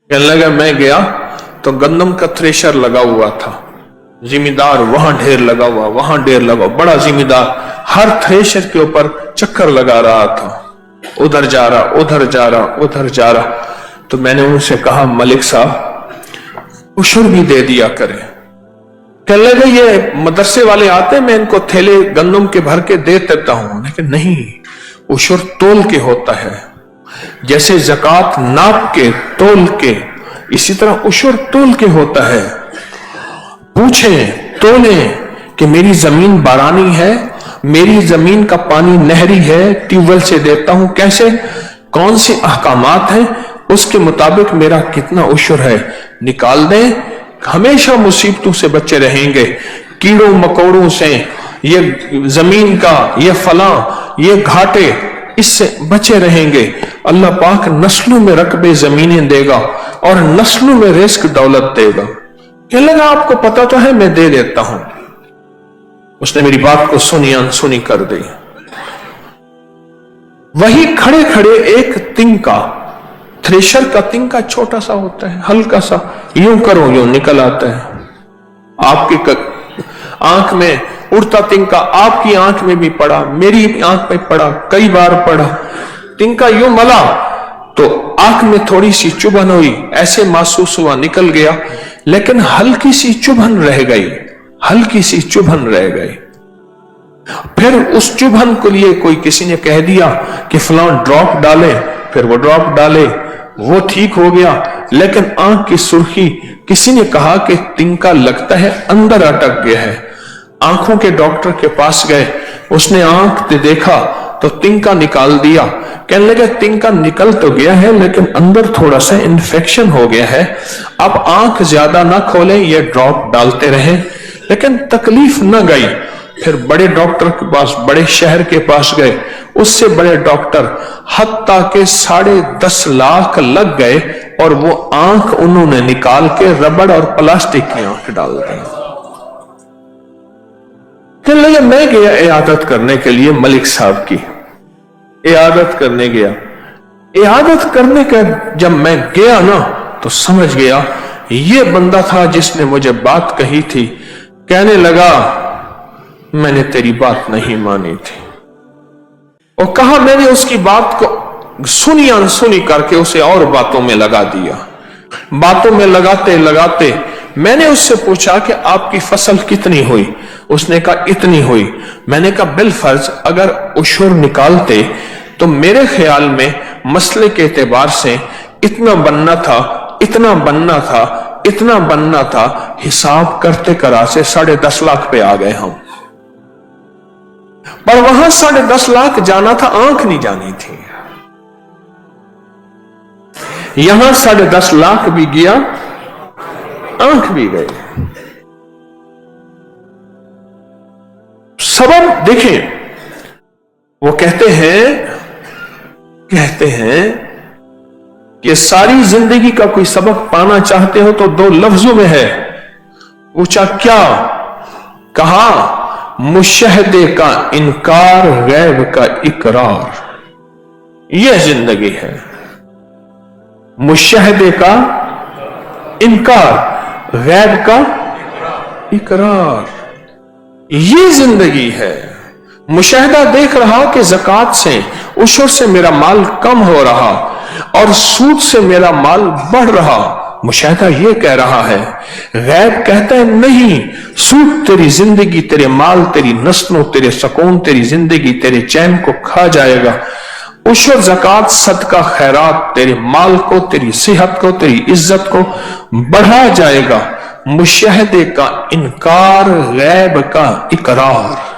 कहने लगा मैं गया तो गंदम का थ्रेशर लगा हुआ था, जिम्मेदार वहां ढेर लगा हुआ, वहां ढेर लगा, बड़ा जिम्मेदार हर थ्रेशर के ऊपर चक्कर लगा रहा था, उधर जा रहा, उधर जा रहा, उधर जा रहा। तो मैंने उनसे कहा मलिक साहब उशर भी दे दिया करें। कहने लगे ये मदरसे वाले आते, मैं इनको थैले गंदम के भर के दे देता हूं। लेकिन नहीं, उशर तोल के होता है, जैसे ज़कात नाप के तोल के, इसी तरह उशर तोल के होता है। पूछें तोलें कि मेरी जमीन बारानी है, मेरी जमीन का पानी नहरी है, ट्यूबवेल से देता हूं, कैसे, कौन से अहकामात हैं, उसके मुताबिक मेरा कितना उशर है, निकाल दें। हमेशा मुसीबतों से बचे रहेंगे, कीड़ों मकोड़ों से, ये जमीन का ये फला ये घाटे, इससे बचे रहेंगे। अल्लाह पाक नस्लों में रकबे जमीनें देगा और नस्लों में रिस्क दौलत देगा। कहने लगा आपको पता तो है, मैं दे देता हूं। उसने मेरी बात को सुनी अनसुनी कर दी। वही खड़े खड़े एक तिनका, थ्रेशर का तिनका छोटा सा होता है, हल्का सा, यूं करो यूं निकल आता है। आपकी आंख में उड़ता तिनका आपकी आंख में भी पड़ा, मेरी आंख में पड़ा, कई बार पड़ा। तिनका यूं मला तो आंख में थोड़ी सी चुभन हुई, ऐसे महसूस हुआ निकल गया, लेकिन हल्की सी चुभन रह गई, हल्की सी चुभन रह गई। फिर उस चुभन को लिए कोई किसी ने कह दिया कि फलां ड्रॉप डाले, फिर वो ड्रॉप डाले, वो ठीक हो गया। लेकिन आंख की सुर्खी, किसी ने कहा कि तिनका लगता है अंदर अटक गया है। आंखों के डॉक्टर के पास गए, उसने आंख से देखा तो तिनका निकाल दिया। कहने लगे तिनका निकल तो गया है लेकिन अंदर थोड़ा सा इन्फेक्शन हो गया है, अब आंख ज्यादा ना खोलें, ये ड्रॉप डालते रहे। लेकिन तकलीफ न गई। फिर बड़े डॉक्टर के पास, बड़े शहर के पास गए, उससे बड़े डॉक्टर, हत्ता के 10.5 लाख लग गए और वो आंख उन्होंने निकाल के रबड़ और प्लास्टिक की आंख डाल दी। कहने लगे मैं गया इयादत करने के लिए, मलिक साहब की इयादत करने गया। इयादत करने का जब मैं गया ना तो समझ गया ये बंदा था जिसने मुझे बात कही थी। कहने लगा मैंने तेरी बात नहीं मानी थी, और कहा मैंने उसकी बात को सुनी अनसुनी करके उसे और बातों में लगा दिया। बातों में लगाते लगाते मैंने उससे पूछा कि आपकी फसल कितनी हुई? उसने कहा इतनी हुई। मैंने कहा बिलफर्ज अगर उशुर निकालते तो मेरे ख्याल में मसले के एतबार से इतना बनना था, इतना बनना था, इतना बनना था। हिसाब करते कराते 10.5 लाख पे आ गए हम, पर वहां 10.5 लाख जाना था, आंख नहीं जानी थी। यहां 10.5 लाख भी गया, आंख भी गई। सबब देखें, वो कहते हैं कि सारी जिंदगी का कोई सबक पाना चाहते हो तो 2 लफ्जों में है। पूछा क्या? कहा मुशाहदे का इनकार, गैब का इकरार। यह जिंदगी है, मुशाहदे का इनकार, गैब का इकरार, ये जिंदगी है। मुशाहदा देख रहा कि ज़कात से, उशर से मेरा माल कम हो रहा और सूद से मेरा माल बढ़ रहा। मुशाहदा ये कह रहा है। गैब कहता है नहीं, सूद तेरी जिंदगी, तेरे माल, तेरी नस्लों, तेरे सुकून, तेरी जिंदगी, तेरे चैन को खा जाएगा। उशर, ज़कात, सदका, खैरात तेरे माल को, तेरी सेहत को, तेरी इज्जत को बढ़ा जाएगा। मुशाहदे का इनकार, गैब का इकरार,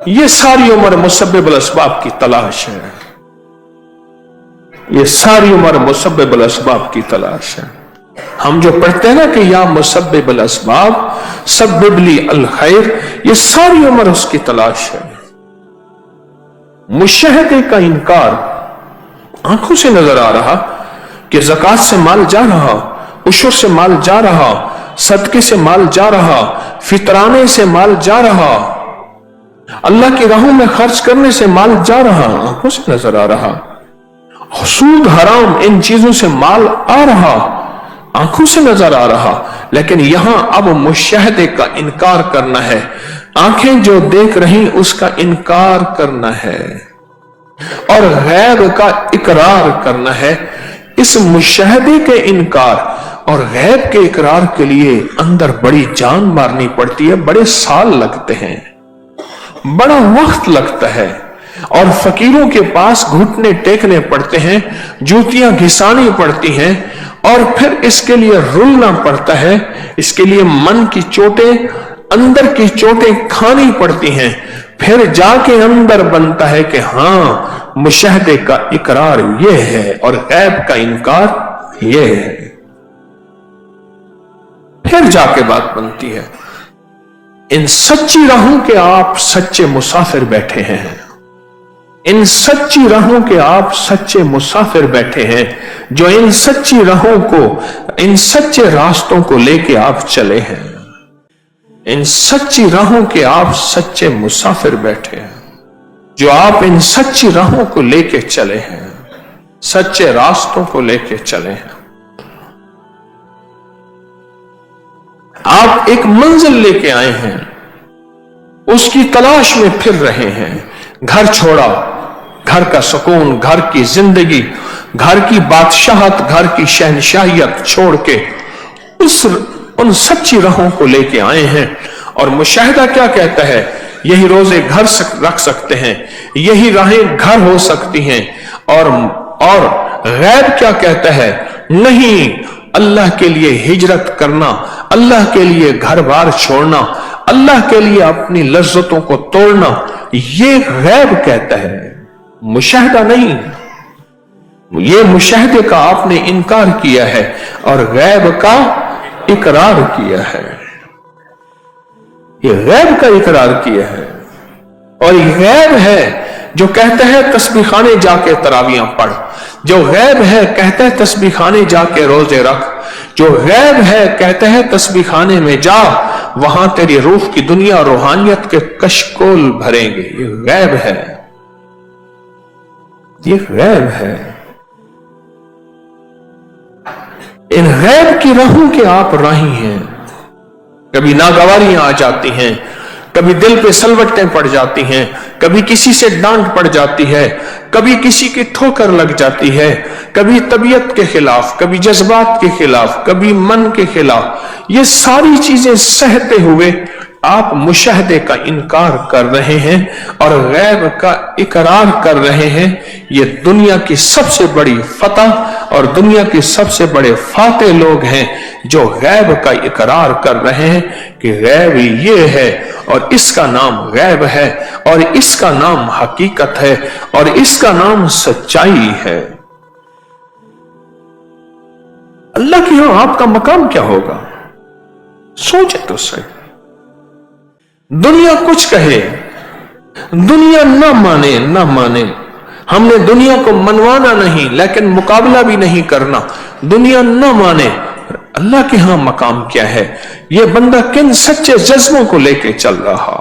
ये सारी उम्र मुसब्बिबुल अस्बाब की तलाश है। ये सारी उम्र मुसब्बिबुल अस्बाब की तलाश है। हम जो पढ़ते हैं ना कि या मुसब्बिबुल अस्बाब सब्बिबली अल खैर, ये सारी उम्र उसकी तलाश है। मुशाहदे का इनकार, आंखों से नजर आ रहा कि ज़कात से माल जा रहा, उशर से माल जा रहा, सदके से माल जा रहा, फितराने से माल जा रहा, अल्लाह की राहों में खर्च करने से माल जा रहा, आंखों से नजर आ रहा। सूद हराम इन चीजों से माल आ रहा, आंखों से नजर आ रहा, लेकिन यहां अब मुशाहदे का इनकार करना है। आंखें जो देख रही उसका इनकार करना है और गैब का इकरार करना है। इस मुशाहदे के इनकार और गैब के इकरार के लिए अंदर बड़ी जान मारनी पड़ती है, बड़े साल लगते हैं, बड़ा वक्त लगता है और फकीरों के पास घुटने टेकने पड़ते हैं, जूतियां घिसानी पड़ती हैं और फिर इसके लिए रुलना पड़ता है, इसके लिए मन की चोटें, अंदर की चोटें खानी पड़ती हैं, फिर जाके अंदर बनता है कि हां मुशाहदे का इकरार यह है और गैब का इनकार यह है। फिर जाके बात बनती है। इन सच्ची राहों के आप सच्चे मुसाफिर बैठे हैं, इन सच्ची राहों के आप सच्चे मुसाफिर बैठे हैं, जो इन सच्ची राहों को, इन सच्चे रास्तों को लेके आप चले हैं। इन सच्ची राहों के आप सच्चे मुसाफिर बैठे हैं, जो आप इन सच्ची राहों को लेके चले हैं, सच्चे रास्तों को लेके चले हैं। आप एक मंजिल लेके आए हैं, उसकी तलाश में फिर रहे हैं। घर छोड़ा, घर का सुकून, घर की जिंदगी, घर की बादशाहत, घर की शहनशाहियत छोड़ के उन सच्ची राहों को लेके आए हैं। और मुशाहिदा क्या कहता है? यही रोजे घर रख सकते हैं, यही राहें घर हो सकती हैं। और गैब क्या कहता है? नहीं, अल्लाह के लिए हिजरत करना, अल्लाह के लिए घर बार छोड़ना, अल्लाह के लिए अपनी लज्जतों को तोड़ना, ये गैब कहता है, मुशाहिदा नहीं। ये मुशाहिदे का आपने इनकार किया है और गैब का इकरार किया है। ये गैब का इकरार किया है और ये गैब है जो कहता है तस्बीह खाने जाके तरावियां पढ़, जो गैब है कहता है तस्बीह खाने जाके रोजे रख, जो गैब है कहता है तस्बीह खाने में जा, वहां तेरी रूह की दुनिया रूहानियत के कशकोल भरेंगे। ये गैब है, ये गैब है। इन गैब की राहों के आप राही हैं। कभी नागवारियां आ जाती हैं, कभी दिल पे सलवटें पड़ जाती हैं, कभी किसी से डांट पड़ जाती है, कभी किसी की ठोकर लग जाती है, कभी तबीयत के खिलाफ, कभी जज्बात के खिलाफ, कभी मन के खिलाफ। ये सारी चीजें सहते हुए आप मुशाहदे का इनकार कर रहे हैं और गैब का इकरार कर रहे हैं। ये दुनिया की सबसे बड़ी फतह और दुनिया के सबसे बड़े फाते लोग हैं जो गैब का इकरार कर रहे हैं कि गैब ये है और इसका नाम गैब है और इसका नाम हकीकत है और इसका नाम सच्चाई है। अल्लाह के यहां आपका मकाम क्या होगा? सोचे तो सही। दुनिया कुछ कहे, दुनिया ना माने, ना माने, हमने दुनिया को मनवाना नहीं लेकिन मुकाबला भी नहीं करना। दुनिया ना माने, अल्लाह के यहां मकाम क्या है? यह बंदा किन सच्चे जज्बों को लेके चल रहा,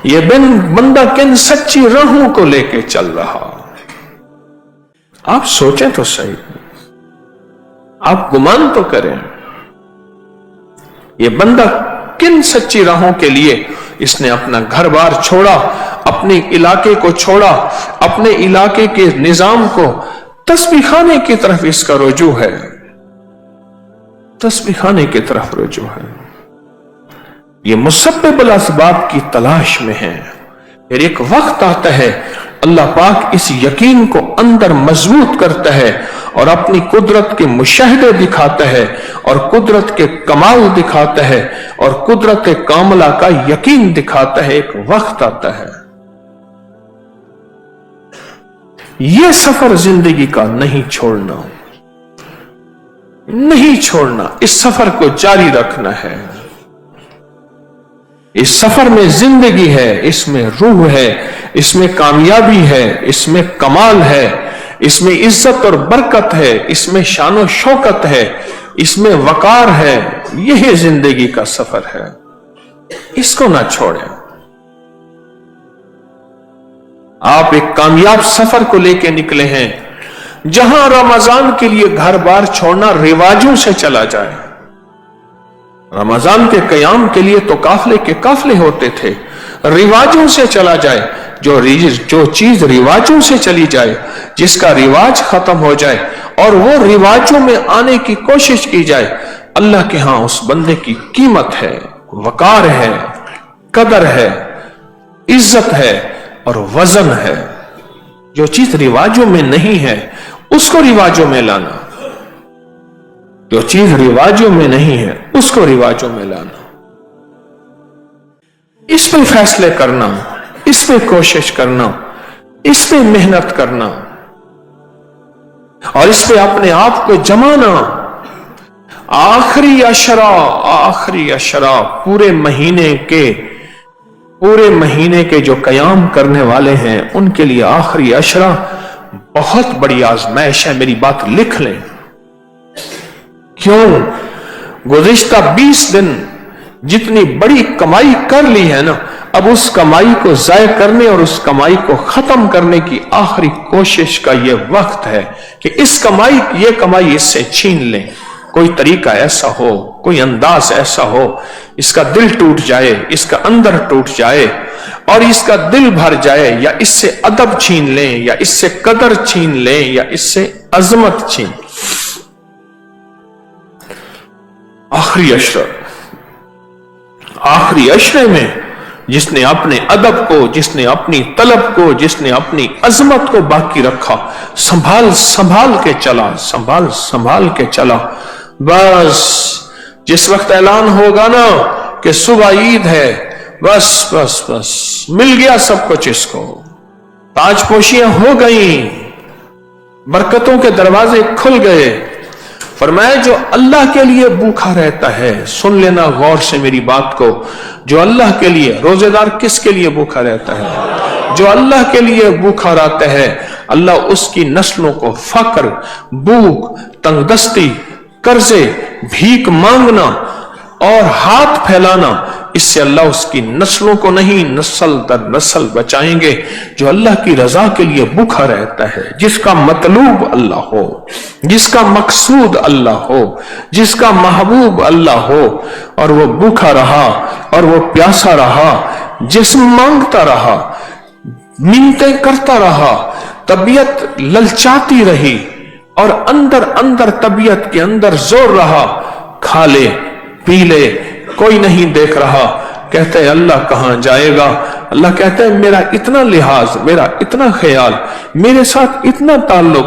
यह बंदा किन सच्ची राहों को लेके चल रहा। आप सोचें तो सही, आप गुमान तो करें। यह बंदा किन सच्ची राहों के लिए इसने अपना घर बार छोड़ा, अपने इलाके को छोड़ा, अपने इलाके के निजाम को, तस्बीह खाने की तरफ इसका रुजू है, तस्बीह खाने की तरफ रुजू है। ये मुसब्बिबुल असबाब की तलाश में है। फिर एक वक्त आता है अल्लाह पाक इस यकीन को अंदर मजबूत करता है और अपनी कुदरत के मुशाहिदे दिखाता है और कुदरत के कमाल दिखाता है और कुदरत कामला का यकीन दिखाता है। एक वक्त आता है, यह सफर जिंदगी का नहीं छोड़ना, नहीं छोड़ना, इस सफर को जारी रखना है। इस सफर में जिंदगी है, इसमें रूह है, इसमें कामयाबी है, इसमें कमाल है, इसमें इज्जत और बरकत है, इसमें शान शौकत है, इसमें वकार है। यह जिंदगी का सफर है, इसको ना छोड़ें। آپ ایک کامیاب سفر کو لے کے نکلے ہیں جہاں رمضان کے لیے گھر بار چھوڑنا رواجوں سے چلا جائے. رمضان کے قیام کے لیے تو قافلے کے قافلے ہوتے تھے، رواجوں سے چلا جائے. جو چیز رواجوں سے چلی جائے، جس کا رواج ختم ہو جائے اور وہ رواجوں میں آنے کی کوشش کی جائے، اللہ کے ہاں اس بندے کی قیمت ہے، وقار ہے، قدر ہے، عزت ہے اور وزن ہے. جو چیز رواجوں میں نہیں ہے اس کو رواجوں میں لانا، جو چیز رواجوں میں نہیں ہے اس کو رواجوں میں لانا، اس پہ فیصلے کرنا، اس پہ کوشش کرنا، اس پہ محنت کرنا اور اس پہ اپنے آپ کو جمانا. آخری اشرا پورے مہینے کے جو قیام کرنے والے ہیں ان کے لیے آخری اشرا بہت بڑی آزمائش ہے. میری بات لکھ لیں. کیوں؟ گزشتہ 20 دن جتنی بڑی کمائی کر لی ہے نا، اب اس کمائی کو ضائع کرنے اور اس کمائی کو ختم کرنے کی آخری کوشش کا یہ وقت ہے کہ یہ کمائی اس سے چھین لیں. کوئی طریقہ ایسا ہو، کوئی انداز ایسا ہو، اس کا دل ٹوٹ جائے، اس کا اندر ٹوٹ جائے اور اس کا دل بھر جائے، یا اس سے ادب چھین لیں، یا اس سے قدر چھین لیں، یا اس سے عظمت چھین. آخری اشرے میں جس نے اپنے ادب کو، جس نے اپنی طلب کو، جس نے اپنی عظمت کو باقی رکھا، سنبھال کے چلا. بس جس وقت اعلان ہوگا نا کہ صبح عید ہے، بس مل گیا سب کچھ. اس کو تاج پوشیاں ہو گئیں، برکتوں کے دروازے کھل گئے. فرمایا جو اللہ کے لیے بھوکا رہتا ہے، سن لینا غور سے میری بات کو، جو اللہ کے لیے، روزے دار کس کے لیے بھوکا رہتا ہے؟ جو اللہ کے لیے بھوکا رہتا ہے، اللہ اس کی نسلوں کو فقر، بھوک، تنگ دستی، قرضے، بھیک مانگنا اور ہاتھ پھیلانا، اس سے اللہ اس کی نسلوں کو نہیں، نسل در نسل بچائیں گے. جو اللہ کی رضا کے لیے بھوکا رہتا ہے، جس کا مطلوب اللہ ہو، جس کا مقصود اللہ ہو، جس کا محبوب اللہ ہو، اور وہ بھوکا رہا اور وہ پیاسا رہا، جسم مانگتا رہا، منتیں کرتا رہا، طبیعت للچاتی رہی اور اندر طبیعت کے اندر زور رہا، کھا لے پی لے، کوئی نہیں دیکھ رہا. کہتے ہیں اللہ کہاں جائے گا؟ اللہ کہتے ہیں میرا اتنا لحاظ، میرا اتنا خیال، میرے ساتھ اتنا تعلق.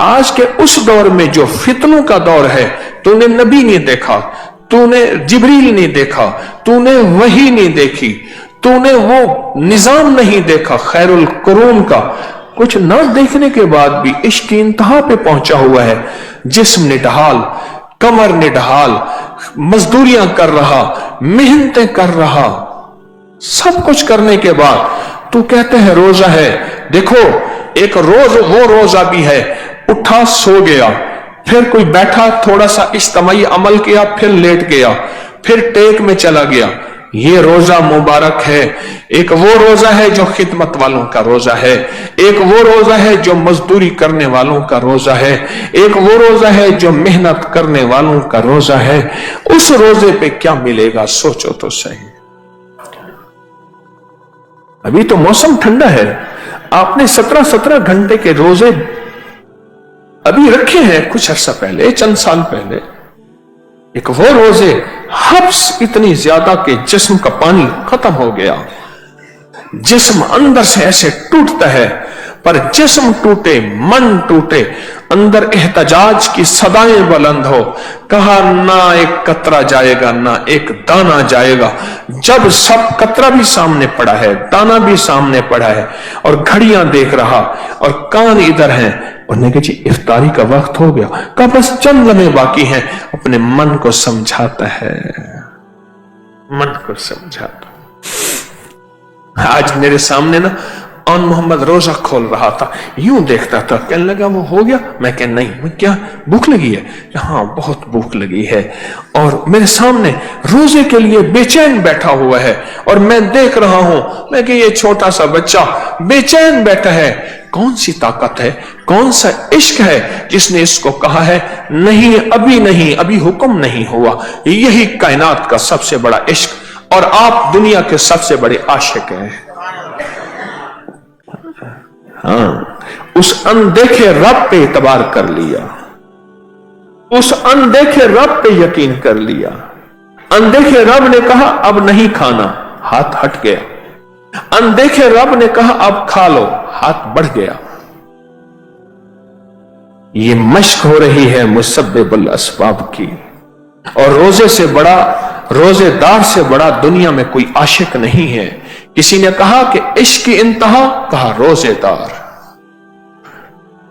آج کے اس دور میں جو فتنوں کا دور ہے، تو نے نبی نہیں دیکھا، تو نے جبریل نہیں دیکھا، تو نے وحی نہیں دیکھی، تو نے وہ نظام نہیں دیکھا خیر القرون کا. کچھ نہ دیکھنے کے بعد بھی عشق کی انتہا پہ پہنچا ہوا ہے. جسم نڈھال، کمر نڈھال، مزدوریاں کر رہا، محنتیں کر رہا، سب کچھ کرنے کے بعد تو کہتے ہیں روزہ ہے. دیکھو ایک وہ روزہ بھی ہے، اٹھا سو گیا، پھر کوئی بیٹھا تھوڑا سا اجتماعی عمل کیا، پھر لیٹ گیا، پھر ٹیک میں چلا گیا. یہ روزہ مبارک ہے. ایک وہ روزہ ہے جو خدمت والوں کا روزہ ہے، ایک وہ روزہ ہے جو مزدوری کرنے والوں کا روزہ ہے، ایک وہ روزہ ہے جو محنت کرنے والوں کا روزہ ہے. اس روزے پہ کیا ملے گا سوچو تو صحیح. ابھی تو موسم ٹھنڈا ہے، آپ نے 17 گھنٹے کے روزے ابھی رکھے ہیں کچھ عرصہ پہلے، چند سال پہلے. ایک وہ روزے حبس اتنی زیادہ کہ جسم کا پانی ختم ہو گیا، جسم اندر سے ایسے ٹوٹتا ہے. پر جسم ٹوٹے، من ٹوٹے، اندر احتجاج کی صدائیں بلند ہو. کہا نہ ایک قطرہ جائے گا، نہ ایک دانہ جائے گا. جب سب قطرہ بھی سامنے پڑا ہے، دانہ بھی سامنے پڑا ہے، اور گھڑیاں دیکھ رہا اور کان ادھر ہیں، انہوں نے کہا جی افطاری کا وقت ہو گیا. کہا بس چند لمحے باقی ہیں. اپنے من کو سمجھاتا ہے، من کو سمجھاتا. آج میرے سامنے نا आन मोहम्मद रोजा खोल रहा था, यूं देखता था, कहने लगा वो हो गया? मैं कह नहीं। मैं क्या भूख लगी है? हाँ बहुत भूख लगी है, और मेरे सामने रोजे के लिए बेचैन बैठा हुआ है और मैं देख रहा हूं। मैं कि ये छोटा सा बच्चा बेचैन बैठा है, कौन सी ताकत है, कौन सा इश्क है जिसने इसको कहा है नहीं अभी नहीं, अभी हुक्म नहीं हुआ। यही कायनात का सबसे बड़ा इश्क, और आप दुनिया के सबसे बड़े आशिक हैं। हाँ, उस अनदेखे रब पे इतबार कर लिया, उस अनदेखे रब पे यकीन कर लिया। अनदेखे रब ने कहा अब नहीं खाना, हाथ हट गया। अनदेखे रब ने कहा अब खा लो, हाथ बढ़ गया। ये मश्क हो रही है मुसब्बिबुल अस्बाब की, और रोजे से बड़ा, रोजेदार से बड़ा दुनिया में कोई आशिक नहीं है। किसी ने कहा कि इश्क की इंतहा, कहा रोजेदार।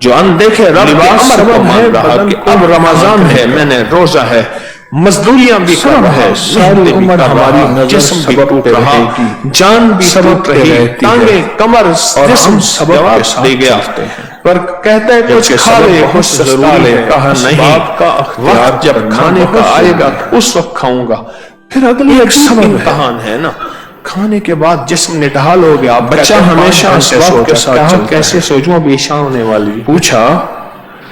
जो अनदेखे रब के अमर को मान रहा कि अब रमजान है, मैंने रोजा है, मजदूरियां भी कर रहा है, सारी उम्र हमारी जिस्म भी टूट रहा, जान भी टूट रही, टांगे कमर जिस्म सबक दे गया, पर कहता है कुछ खा ले, कुछ जरूरी है। कहा नहीं, वक्त जब खाने का आएगा उस वक्त खाऊंगा। फिर अगली एक सबक इम्तिहान है ना, खाने के बाद जिस्म निढाल हो गया। बच्चा हमेशा असबाब के साथ कैसे सोचूं, अब ईशा होने वाली। पूछा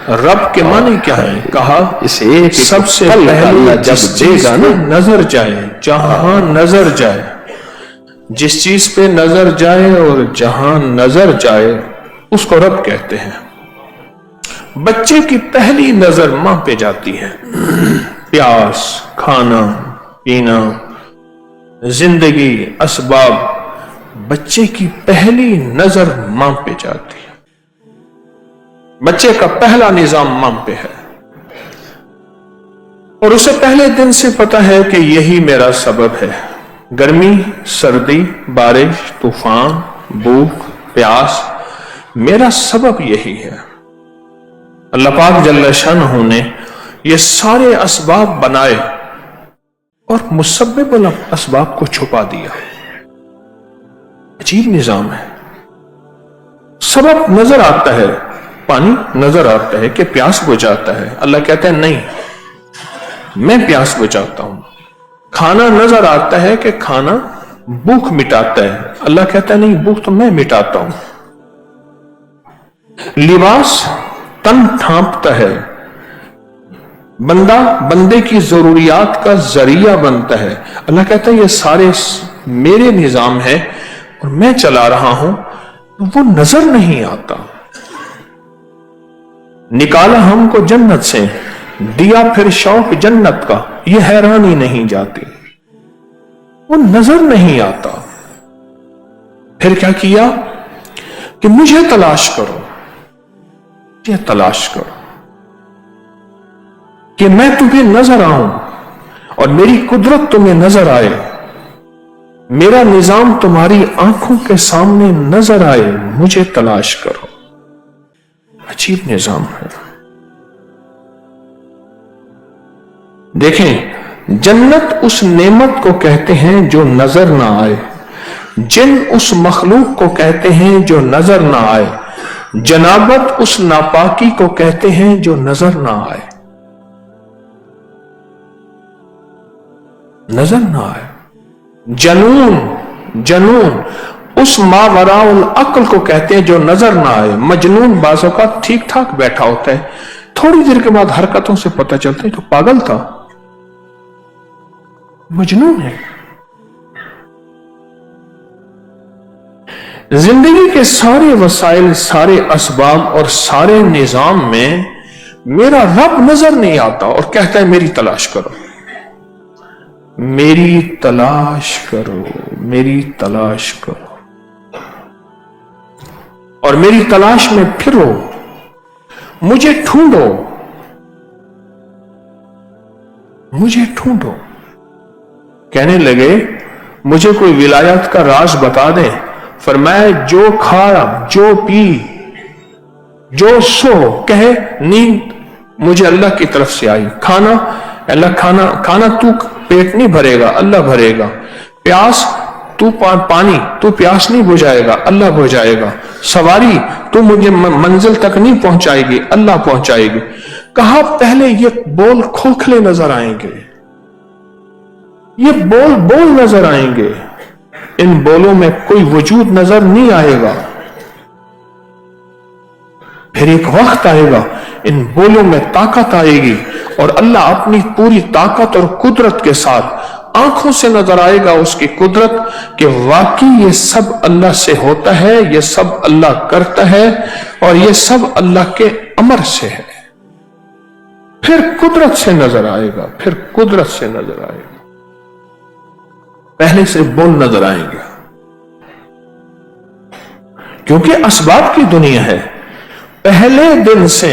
रब के माने क्या है? कहा इसे एक सबसे पहले जब देगा ना, नजर जाए, जहां नजर जाए, जिस चीज पे नजर जाए और जहां नजर जाए उसको रब कहते हैं। बच्चे की पहली नजर मां पे जाती है, प्यास, खाना पीना, जिंदगी, असबाब, बच्चे की पहली नजर मां पे जाती है। बच्चे का पहला निजाम मां पे है, और उसे पहले दिन से पता है कि यही मेरा सबब है। गर्मी, सर्दी, बारिश, तूफान, भूख, प्यास, मेरा सबब यही है। अल्लाह पाक जल्ल शानहू ने ये सारे असबाब बनाए और मुसब्बिबुल असबाब को छुपा दिया। अजीब निजाम है। सबब नजर आता है, पानी नजर आता है कि प्यास बुझाता है, अल्लाह कहते हैं नहीं, मैं प्यास बुझाता हूं। खाना नजर आता है कि खाना भूख मिटाता है, अल्लाह कहता है नहीं, भूख तो मैं मिटाता हूं। लिबास तन ढांपता है, बंदा बंदे की जरूरियात का जरिया बनता है, अल्लाह कहता है ये सारे मेरे निजाम है और मैं चला रहा हूं, वो नजर नहीं आता। निकाला हमको जन्नत से, दिया फिर शौक जन्नत का, ये हैरानी नहीं जाती, वो नजर नहीं आता। फिर क्या किया कि मुझे तलाश करो, मुझे तलाश करो कि मैं तुम्हें नजर आऊं और मेरी कुदरत तुम्हें नजर आए, मेरा निजाम तुम्हारी आंखों के सामने नजर आए, मुझे तलाश करो। अजीब निजाम है। देखें, जन्नत उस नेमत को कहते हैं जो नजर ना आए, जिन उस मखलूक को कहते हैं जो नजर ना आए, जनाबत उस नापाकी को कहते हैं जो नजर ना आए, नजर ना आए। जनून, जनून उस मावराउल अक्ल को कहते हैं जो नजर ना आए। मजनून बाजों का ठीक ठाक बैठा होता है, थोड़ी देर के बाद हरकतों से पता चलता है तो पागल था, मजनून है। जिंदगी के सारे वसाइल, सारे असबाब और सारे निजाम में मेरा रब नजर नहीं आता और कहता है मेरी तलाश करो, मेरी तलाश करो, मेरी तलाश करो, और मेरी तलाश में फिरो, मुझे ढूंढो, मुझे ढूंढो। कहने लगे मुझे कोई विलायत का राज बता दे। फरमाया जो खा, जो पी, जो सो, कहे नींद मुझे अल्लाह की तरफ से आई, खाना अल्लाह, खाना तू पेट नहीं भरेगा, अल्लाह भरेगा, प्यास तू पानी, तू प्यास नहीं बुझाएगा, अल्लाह बुझाएगा। सवारी, तू मुझे मंजिल तक नहीं पहुंचाएगी, अल्लाह पहुंचाएगी। कहा पहले ये बोल खोखले नजर आएंगे, ये बोल नजर आएंगे, इन बोलों में कोई वजूद नजर नहीं आएगा। फिर एक वक्त आएगा इन बोलों में ताकत आएगी और अल्लाह अपनी पूरी ताकत और कुदरत के साथ आंखों से नजर आएगा उसकी कुदरत कि वाकई ये सब अल्लाह से होता है, ये सब अल्लाह करता है और ये सब अल्लाह के अमर से है। फिर कुदरत से नजर आएगा, फिर कुदरत से नजर आएगा। पहले से बोल नजर आएंगे, क्योंकि असबाब की दुनिया है। पहले दिन से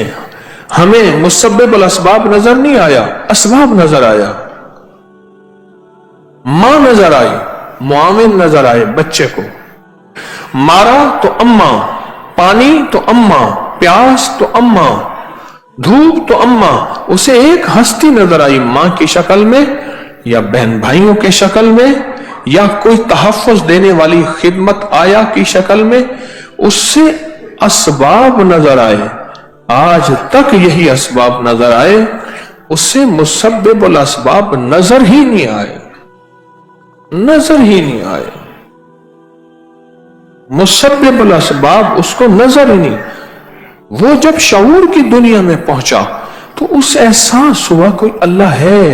हमें मुसब्बिबुल असबाब नजर नहीं आया, असबाब नजर आया। मां नजर आई, मुआविन नजर आए बच्चे को। मारा तो अम्मा, पानी तो अम्मा, प्यास तो अम्मा, धूप तो अम्मा। उसे एक हस्ती नजर आई मां की शक्ल में या बहन भाइयों की शक्ल में या कोई तहफ्फुज देने वाली खिदमत आया की शक्ल में। उससे असबाब नजर आए, आज तक यही असबाब नजर आए, उससे मुसब्बिबुल असबाब नजर ही नहीं आए, नजर ही नहीं आए। मुसब्बिबुल असबाब उसको नजर ही नहीं। वो जब शऊर की दुनिया में पहुंचा तो उस एहसास हुआ कोई अल्लाह है,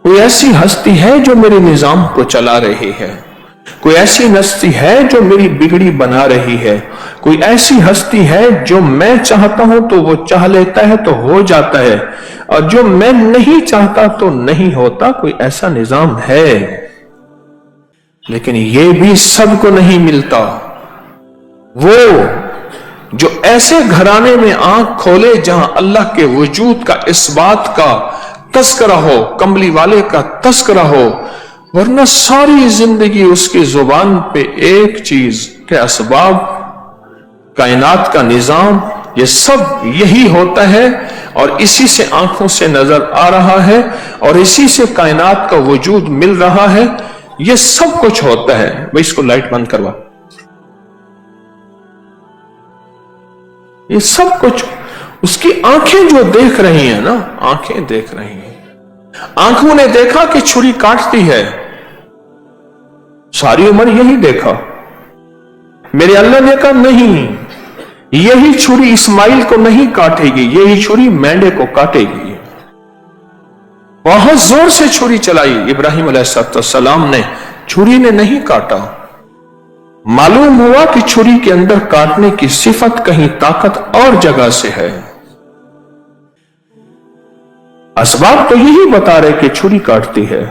कोई ऐसी हस्ती है जो मेरे निजाम को चला रही है, कोई ऐसी हस्ती है जो मेरी बिगड़ी बना रही है, कोई ऐसी हस्ती है जो मैं चाहता हूं तो वो चाह लेता है तो हो जाता है, और जो मैं नहीं चाहता तो नहीं होता। कोई ऐसा निजाम है, लेकिन ये भी सबको नहीं मिलता। वो जो ऐसे घराने में आंख खोले जहां अल्लाह के वजूद का इस बात का तस्करा हो, कमली वाले का तस्करा हो, वरना सारी जिंदगी उसकी जुबान पे एक चीज के असबाब, कायनात का निजाम, ये सब यही होता है और इसी से आंखों से नजर आ रहा है और इसी से कायनात का वजूद मिल रहा है। ये सब कुछ होता है। भाई इसको लाइट बंद करवा। ये सब कुछ उसकी आंखें जो देख रही हैं ना, आंखें देख रही हैं। आंखों ने देखा कि छुरी काटती है, सारी उम्र यही देखा। मेरे अल्लाह ने कहा नहीं, यही छुरी इस्माइल को नहीं काटेगी, यही छुरी मेंढे को काटेगी। बहुत जोर से छुरी चलाई इब्राहिम अलैहिस्सलाम ने, छुरी ने नहीं काटा। मालूम हुआ कि छुरी के अंदर काटने की सिफत कहीं ताकत और जगह से है। असबाब तो यही बता रहे कि छुरी काटती है,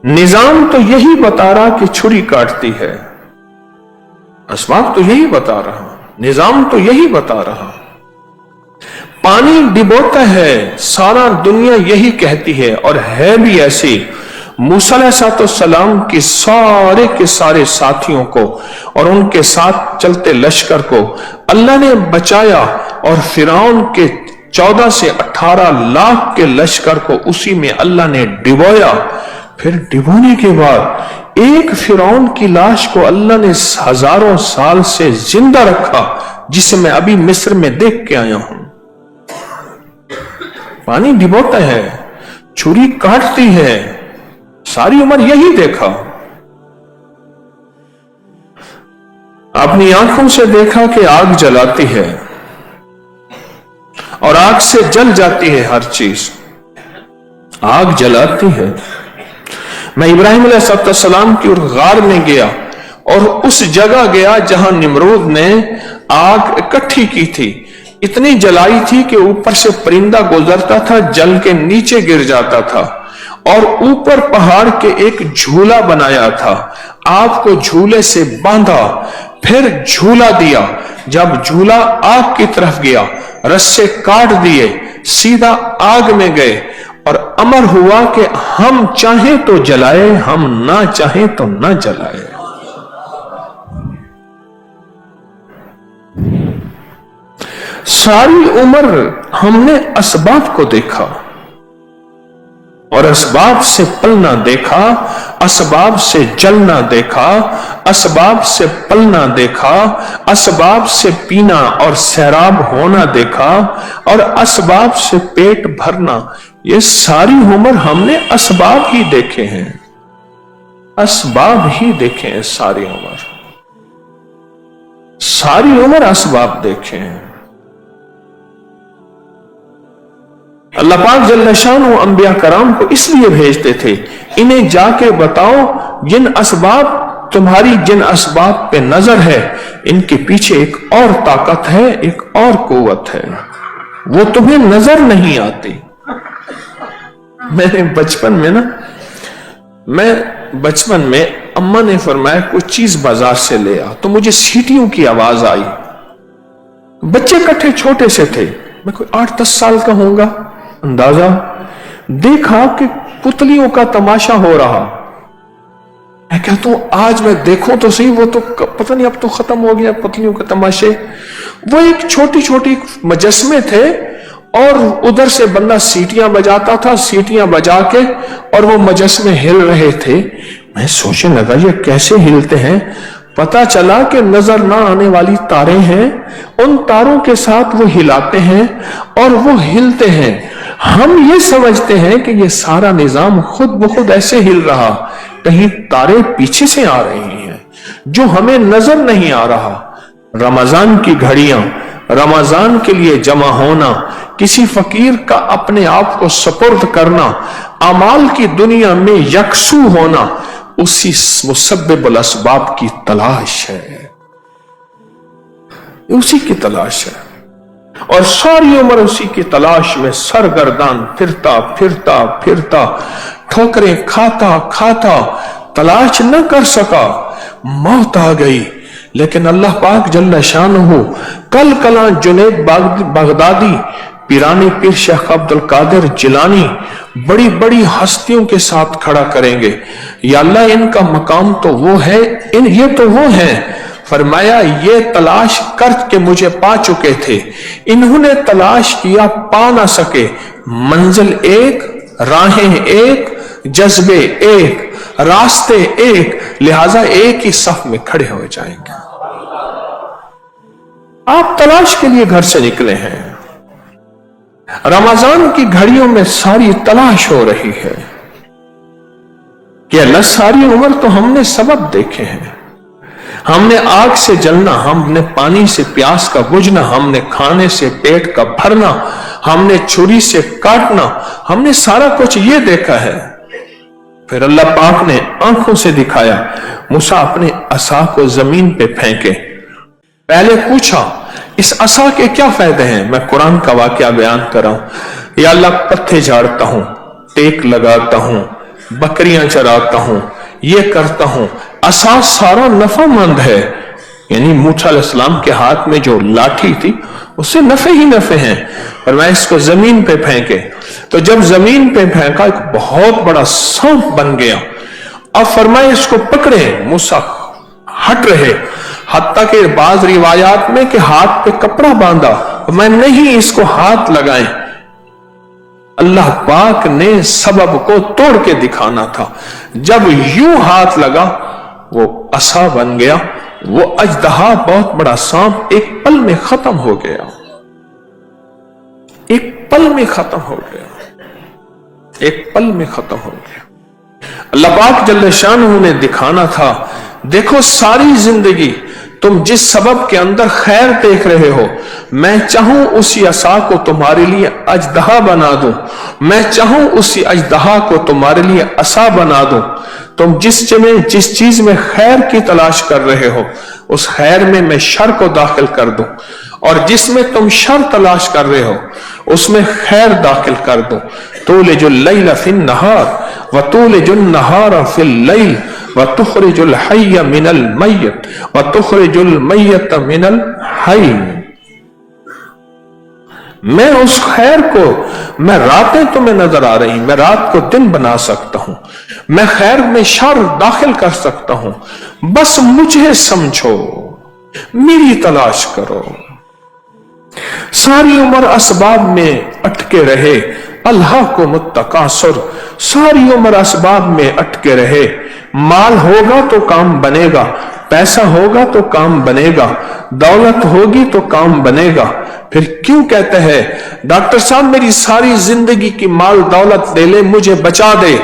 निजाम तो यही बता रहा कि छुरी काटती है। असबाब तो यही बता रहा, निजाम तो यही बता रहा। पानी डिबोता है, सारा दुनिया यही कहती है और है भी ऐसी। मूसा अलैहिस्सलाम की सारे के सारे साथियों को और उनके साथ चलते लश्कर को अल्लाह ने बचाया और फिरौन के 14 से 18 लाख के लश्कर को उसी में अल्लाह ने डिबोया। फिर डिबोने के बाद एक फिरौन की लाश को अल्लाह ने हजारों साल से जिंदा रखा, जिसे मैं अभी मिस्र में देख के आया हूं। पानी डिबोता है, छुरी काटती है, सारी उम्र यही देखा। अपनी आंखों से देखा कि आग जलाती है और आग से जल जाती है हर चीज, आग जलाती है। मैं इब्राहिम अलैहिस्सलाम की ओर गार में गया और उस जगह गया जहां निमरूद ने आग इकट्ठी की थी, इतनी जलाई थी कि ऊपर से परिंदा गुजरता था, जल के नीचे गिर जाता था। और ऊपर पहाड़ के एक झूला बनाया था, आग को झूले से बांधा, फिर झूला दिया। जब झूला आग की तरफ गया, रस्से काट दिए, सीधा आग में गए और अमर हुआ कि हम चाहें तो जलाए, हम ना चाहें तो ना जलाए। सारी उम्र हमने असबाब को देखा, और असबाब से पलना देखा, असबाब से जलना देखा, असबाब से पलना देखा, असबाब से पीना और सैराब होना देखा, और असबाब से पेट भरना। ये सारी उम्र हमने असबाब ही देखे हैं, असबाब ही देखे हैं। सारी उम्र असबाब देखे हैं। अल्लाह पाक जल्ल शानहू अंबिया कराम को इसलिए भेजते थे, इन्हें जाके बताओ जिन असबाब तुम्हारी जिन असबाब पे नजर है, इनके पीछे एक और ताकत है, एक और कुव्वत है, वो तुम्हें नजर नहीं आती। मैं बचपन में अम्मा ने फरमाया कुछ चीज बाजार से ले आ, तो मुझे सीटियों की आवाज आई। बच्चे इकट्ठे छोटे से थे, मैं कोई 8-10 साल का होऊंगा अंदाजा। देखा कि पुतलियों का तमाशा हो रहा। मैं कहता हूं आज मैं देखूं तो सही, वो तो पता नहीं अब तो खत्म हो गया पुतलियों के तमाशे। वो एक छोटी छोटी मजस्मे थे और उधर से बंदा सीटियां बजाता था, सीटियां बजा के और वो मजस्मे हिल रहे थे। मैं सोचने लगा ये कैसे हिलते हैं। पता चला कि नजर ना आने वाली तारे हैं, उन तारों के साथ वो हिलाते हैं और वो हिलते हैं। हम ये समझते हैं कि ये सारा निजाम खुद ब खुद ऐसे हिल रहा, कहीं तारे पीछे से आ रहे हैं जो हमें नजर नहीं आ रहा। रमजान की घड़ियां, रमजान के लिए जमा होना, किसी फकीर का अपने आप को सुपुर्द करना, अमाल की दुनिया में यकसू होना, उसी मुसब्बिबुल असबाब की तलाश है, उसी की तलाश है। और सारी उम्र उसी की तलाश में सरगर्दान फिरता फिरता फिरता, ठोकरें खाता खाता, तलाश न कर सका, मौत आ गई। लेकिन अल्लाह पाक जल्ल शानहू कल कला जुनैद बगदादी, पीरानी पीर शेख अब्दुल कादिर जिलानी, बड़ी बड़ी हस्तियों के साथ खड़ा करेंगे। या अल्लाह इनका मकाम तो वो है, ये तो वो है। फरमाया ये तलाश करके मुझे पा चुके थे, इन्होंने तलाश किया पा ना सके। मंजिल एक, राहें एक, जज्बे एक, रास्ते एक, लिहाजा एक ही सफ में खड़े हो जाएंगे। आप तलाश के लिए घर से निकले हैं। रमजान की घड़ियों में सारी तलाश हो रही है कि अल्लाह सारी उम्र तो हमने सबब देखे हैं। हमने आग से जलना, हमने पानी से प्यास का बुझना, हमने खाने से पेट का भरना, हमने छुरी से काटना, हमने सारा कुछ ये देखा है। फिर अल्लाह पाक ने आंखों से दिखाया, मूसा अपने असा को जमीन पे फेंके। पहले पूछा इस असा के क्या फायदे हैं। मैं कुरान का वाकया बयान कर रहा हूं। या अल्लाह पत्ते झाड़ता हूं, टेक लगाता हूं, बकरियां चराता हूं, ये करता हूं। असा सारा नफामंद है, यानी मूसा अलैहिस्सलाम के हाथ में जो लाठी थी उससे नफे ही नफे हैं। और मैं इसको जमीन पे फेंके, तो जब जमीन पे फेंका एक बहुत बड़ा सांप बन गया। अब फरमाए इसको पकड़े, मूसा हट रहे, हत्ता के बाज रिवायात में कि हाथ पे कपड़ा बांधा, मैं नहीं इसको हाथ लगाएं। अल्लाह पाक ने सबब को तोड़ के दिखाना था। जब यूं हाथ लगा वो असा बन गया, वो अजदहा बहुत बड़ा सांप एक पल में खत्म हो गया, एक पल में खत्म हो गया, एक पल में खत्म हो गया। अल्लाह पाक जल्ल शानहू ने दिखाना था, देखो सारी जिंदगी तुम जिस सबब के अंदर खैर देख रहे हो, मैं चाहूं उसी असा को तुम्हारे लिए अजदहा बना दूं, मैं चाहूं उसी अजदहा को तुम्हारे लिए असा बना दूं। तुम जिस चीज में खैर की तलाश कर रहे हो, उस खैर में मैं शर को दाखिल कर दूं, और जिसमें तुम शर तलाश कर रहे हो उसमें खैर दाखिल कर दूं। तुलिजुल लैल फिन नहार व तुलिजुन नहार फिल लैल व तुखरिजुल हय्य मिनल मय्यत व तुखरिजुल मय्यत मिनल हय्य। मैं उस खैर को, मैं रातें तुम्हें नजर आ रही, मैं रात को दिन बना सकता हूं, मैं खैर में शर दाखिल कर सकता हूं, बस मुझे समझो, मेरी तलाश करो। सारी उम्र असबाब में अटके रहे, अल्हाकुमुत तकासुर, सारी उम्र असबाब में अटके रहे। माल होगा तो काम बनेगा, पैसा होगा तो काम बनेगा, दौलत होगी तो काम बनेगा। फिर क्यों कहते हैं डॉक्टर साहब मेरी सारी जिंदगी की माल दौलत ले ले, मुझे बचा दे।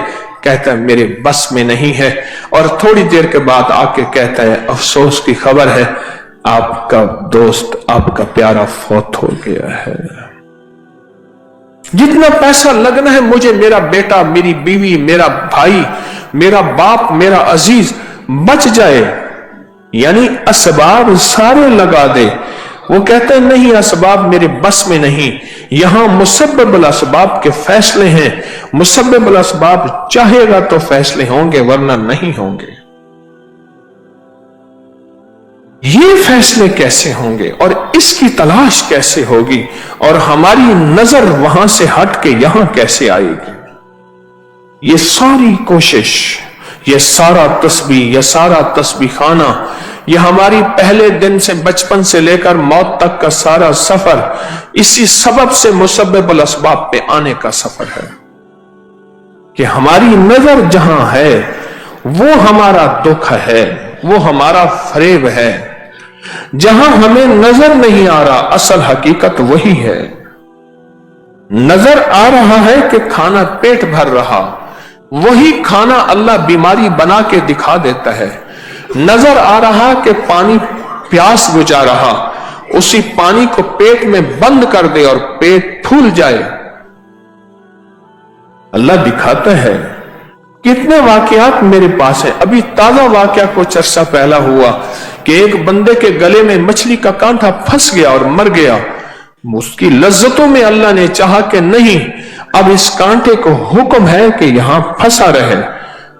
कहता है मेरे बस में नहीं है। और थोड़ी देर के बाद आके कहता है अफसोस की खबर है, आपका दोस्त, आपका प्यारा फौत हो गया है। जितना पैसा लगना है मुझे, मेरा बेटा, मेरी बीवी, मेरा भाई, मेरा बाप, मेरा अजीज बच जाए, यानी असबाब सारे लगा दे। वो कहते हैं नहीं, असबाब मेरे बस में नहीं। यहां मुसब्बिबुल असबाब के फैसले हैं। मुसब्बिबुल असबाब चाहेगा तो फैसले होंगे, वरना नहीं होंगे। ये फैसले कैसे होंगे और इसकी तलाश कैसे होगी, और हमारी नजर वहां से हट के यहां कैसे आएगी? ये सारी कोशिश, ये सारा तस्बीह, ये सारा तस्बीह खाना, ये हमारी पहले दिन से, बचपन से लेकर मौत तक का सारा सफर इसी सबब से मुसब्बिबुल असबाब पे आने का सफर है कि हमारी नजर जहां है वो हमारा दुख है, वो हमारा फरेब है। जहां हमें नजर नहीं आ रहा, असल हकीकत वही है। नजर आ रहा है कि खाना पेट भर रहा, वही खाना अल्लाह बीमारी बना के दिखा देता है। नजर आ रहा कि पानी प्यास बुझा रहा, उसी पानी को पेट में बंद कर दे और पेट फूल जाए, अल्लाह दिखाता है। कितने वाकयात मेरे पास है। अभी ताजा वाकया कुछ अरसा पहला हुआ कि एक बंदे के गले में मछली का कांटा फंस गया और मर गया। उसकी लज्जतों में अल्लाह ने चाहा कि नहीं, अब इस कांटे को हुक्म है कि यहां फंसा रहे।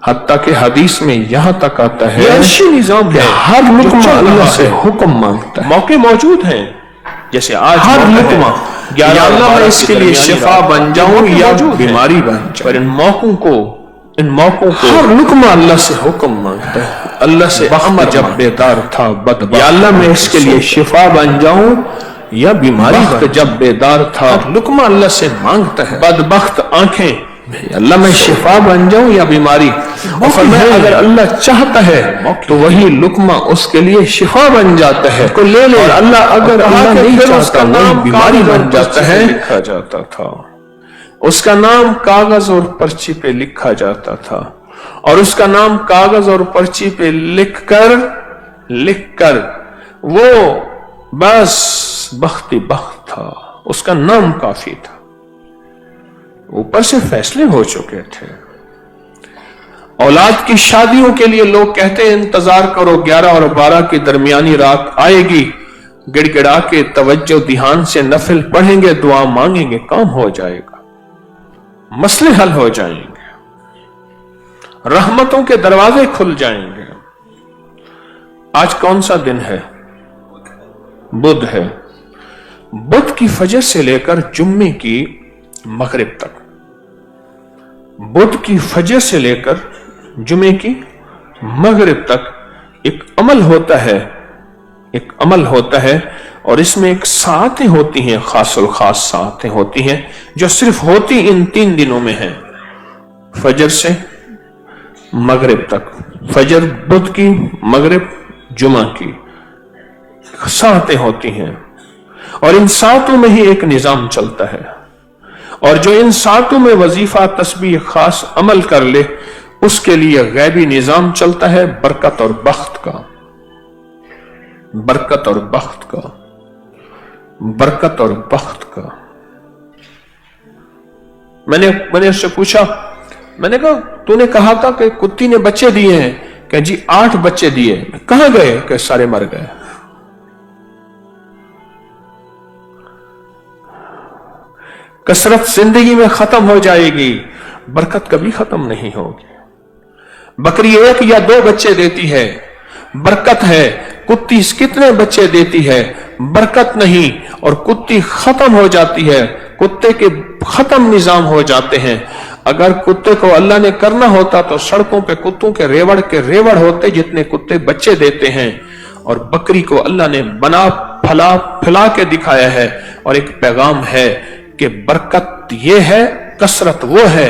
हत्ता के हदीस में यहां तक आता है निजाम है, हर लुकमा अल्लाह से हुक्म मांगता है। मौके मौजूद हैं, जैसे आज हर लुकमा या अल्लाह मैं इसके लिए शिफा बन जाऊं या बीमारी बन जाऊं, पर इन मौकों को हर लुकमा अल्लाह से हुक्म मांगता है। अल्लाह से अमर जब बेदार था बदबख्त, या अल्लाह मैं इसके लिए शिफा बन जाऊं या बीमारी, जब बेदार था लुकमा अल्लाह से मांगता है। बदबख्त आंखें, अल्लाह मैं शिफा बन जाऊं या बीमारी। और फरमाया अगर अल्लाह चाहता है तो वही लुकमा उसके लिए शिफा बन जाता है, को ले ले। और अल्लाह अगर नहीं चाहता वही बीमारी बन जाता है। लिखा जाता था, उसका नाम कागज और पर्ची पे लिखा जाता था, और उसका नाम कागज और पर्ची पे लिखकर वो बस बख्ती बख्त था, उसका नाम काफी था। ऊपर से फैसले हो चुके थे। औलाद की शादियों के लिए लोग कहते हैं इंतजार करो, 11 और 12 की दरमियानी रात आएगी, गिड़गिड़ा के तवज्जो ध्यान से नफिल पढ़ेंगे, दुआ मांगेंगे, काम हो जाएगा, मसले हल हो जाएंगे, रहमतों के दरवाजे खुल जाएंगे। आज कौन सा दिन है? बुध है। बुध की फजर से लेकर जुम्मे की मगरिब तक, बुध की फजर से लेकर जुमे की मगरिब तक एक अमल होता है, और इसमें एक सातें होती हैं, खासुल खास सातें होती हैं जो सिर्फ होती इन 3 दिनों में है, फजर से मगरिब तक। फजर बुध की, मगरिब जुमा की सातें होती हैं, और इन सातों में ही एक निजाम चलता है। और जो इन सातों में वजीफा तस्बीह खास अमल कर ले, उसके लिए गैबी निजाम चलता है, बरकत और बख्त का, बरकत और बख्त का, बरकत और बख्त का। मैंने उससे पूछा, मैंने कहा तूने कहा था कि कुत्ती ने बच्चे दिए हैं, कि जी 8 बच्चे दिए, कहां गए? कि सारे मर गए। कसरत जिंदगी में खत्म हो जाएगी, बरकत कभी खत्म नहीं होगी। बकरी 1 या 2 बच्चे देती है, बरकत है। कुत्ती कितने बच्चे देती है? बरकत नहीं, और कुत्ती खत्म हो जाती है, कुत्ते के खत्म निजाम हो जाते हैं। अगर कुत्ते को अल्लाह ने करना होता तो सड़कों पे कुत्तों के रेवड़ होते जितने कुत्ते बच्चे देते हैं। और बकरी को अल्लाह ने बना फैला के दिखाया है, और एक पैगाम है कि बरकत यह है कसरत वो है,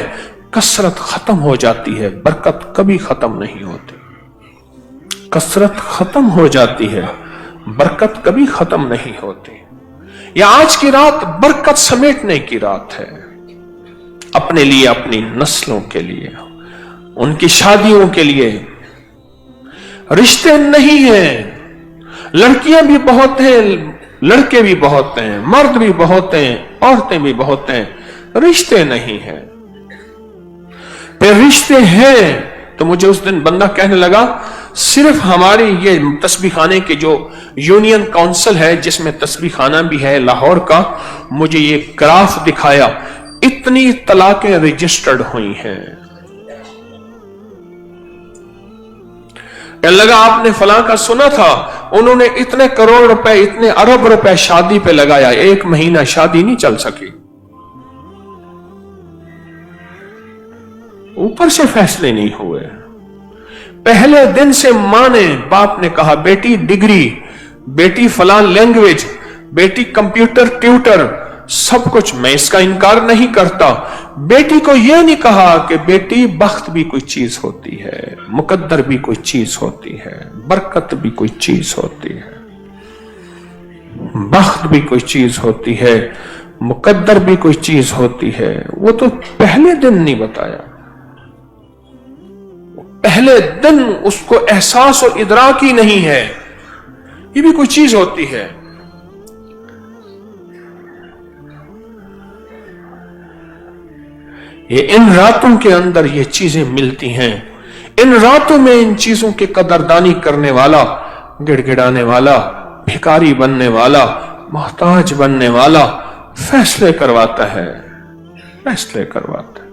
कसरत खत्म हो जाती है, बरकत कभी खत्म नहीं होती। कसरत खत्म हो जाती है, बरकत कभी खत्म नहीं होती। या आज की रात बरकत समेटने की रात है, अपने लिए, अपनी नस्लों के लिए, उनकी शादियों के लिए। रिश्ते नहीं हैं, लड़कियां भी बहुत हैं, लड़के भी बहुत हैं, मर्द भी बहुत हैं, औरतें भी बहुत हैं, रिश्ते नहीं हैं। फिर रिश्ते हैं तो मुझे उस दिन बंदा कहने लगा, सिर्फ हमारी ये तस्बीह खाने के जो यूनियन काउंसिल है, जिसमें तस्बीह खाना भी है लाहौर का, मुझे ये ग्राफ दिखाया, इतनी तलाकें रजिस्टर्ड हुई हैं। कहने लगा, आपने फलां का सुना था, उन्होंने इतने करोड़ रुपए, इतने अरब रुपए शादी पे लगाया, 1 महीना शादी नहीं चल सकी। ऊपर से फैसले नहीं हुए। पहले दिन से मां ने, बाप ने कहा, बेटी डिग्री, बेटी फलां लैंग्वेज, बेटी कंप्यूटर ट्यूटर, सब कुछ। मैं इसका इनकार नहीं करता। बेटी को यह नहीं कहा कि बेटी बख्त भी कोई चीज होती है, मुकद्दर भी कोई चीज होती है, बरकत भी कोई चीज होती है, बख्त भी कोई चीज होती है, मुकद्दर भी कोई चीज होती है। वो तो पहले दिन नहीं बताया, पहले दिन उसको एहसास और इदराक ही नहीं है, ये भी कोई चीज होती है। ये इन रातों के अंदर ये चीजें मिलती हैं। इन रातों में इन चीजों की कदरदानी करने वाला, गिड़गिड़ाने वाला, भिखारी बनने वाला, मोहताज बनने वाला फैसले करवाता है, फैसले करवाता है।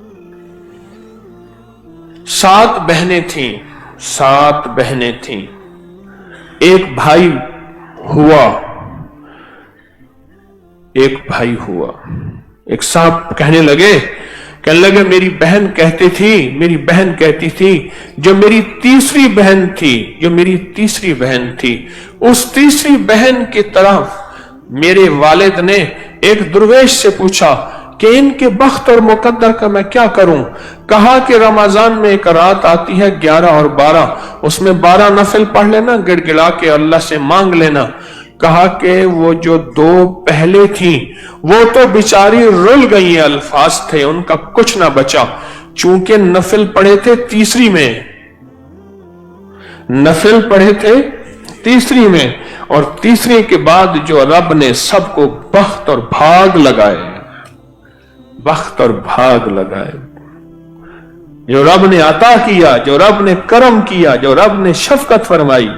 7 बहनें थीं, 7 बहनें थीं। एक भाई हुआ, एक भाई हुआ। एक साहब कहने लगे मेरी बहन कहती थी, मेरी बहन कहती थी, जो मेरी तीसरी बहन थी, उस तीसरी बहन की तरफ मेरे वालिद ने एक दुर्वेश से पूछा कि इनके बख्त और मुकद्दर का मैं क्या करूं। कहा कि रमजान में एक रात आती है 11 और 12, उसमें 12 नफिल पढ़ लेना, गिड़गिड़ा के अल्लाह से मांग लेना। कहा कि वो जो 2 पहले थी वो तो बेचारी रुल गई, अल्फाज थे, उनका कुछ ना बचा। चूंकि नफिल पढ़े थे तीसरी में, नफिल पढ़े थे तीसरी में, और तीसरी के बाद जो रब ने सबको बख्त और भाग लगाए, बख्त और भाग लगाए, जो रब ने अता किया, जो रब ने करम किया, जो रब ने शफकत फरमाई,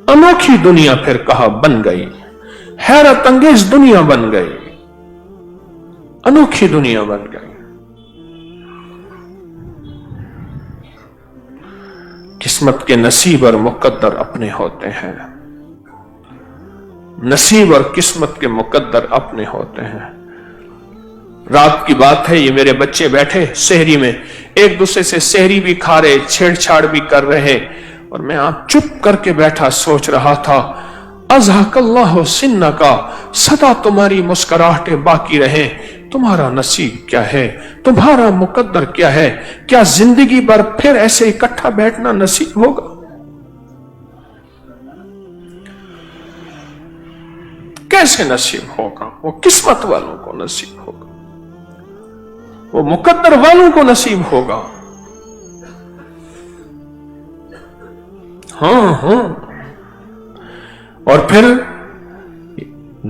अनोखी दुनिया फिर कहा बन गई, हैरत अंगेज दुनिया बन गई, अनोखी दुनिया बन गई। किस्मत के नसीब और मुकद्दर अपने होते हैं, नसीब और किस्मत के मुकद्दर अपने होते हैं। रात की बात है, ये मेरे बच्चे बैठे सहरी में, एक दूसरे से सहरी भी खा रहे, छेड़छाड़ भी कर रहे, और मैं आप चुप करके बैठा सोच रहा था, अज़हकल्लाहु सिन्ना का, सदा तुम्हारी मुस्कुराहटें बाकी रहे। तुम्हारा नसीब क्या है, तुम्हारा मुकद्दर क्या है? क्या जिंदगी भर फिर ऐसे इकट्ठा बैठना नसीब होगा? कैसे नसीब होगा? वो किस्मत वालों को नसीब होगा, वो मुकद्दर वालों को नसीब होगा। हाँ। और फिर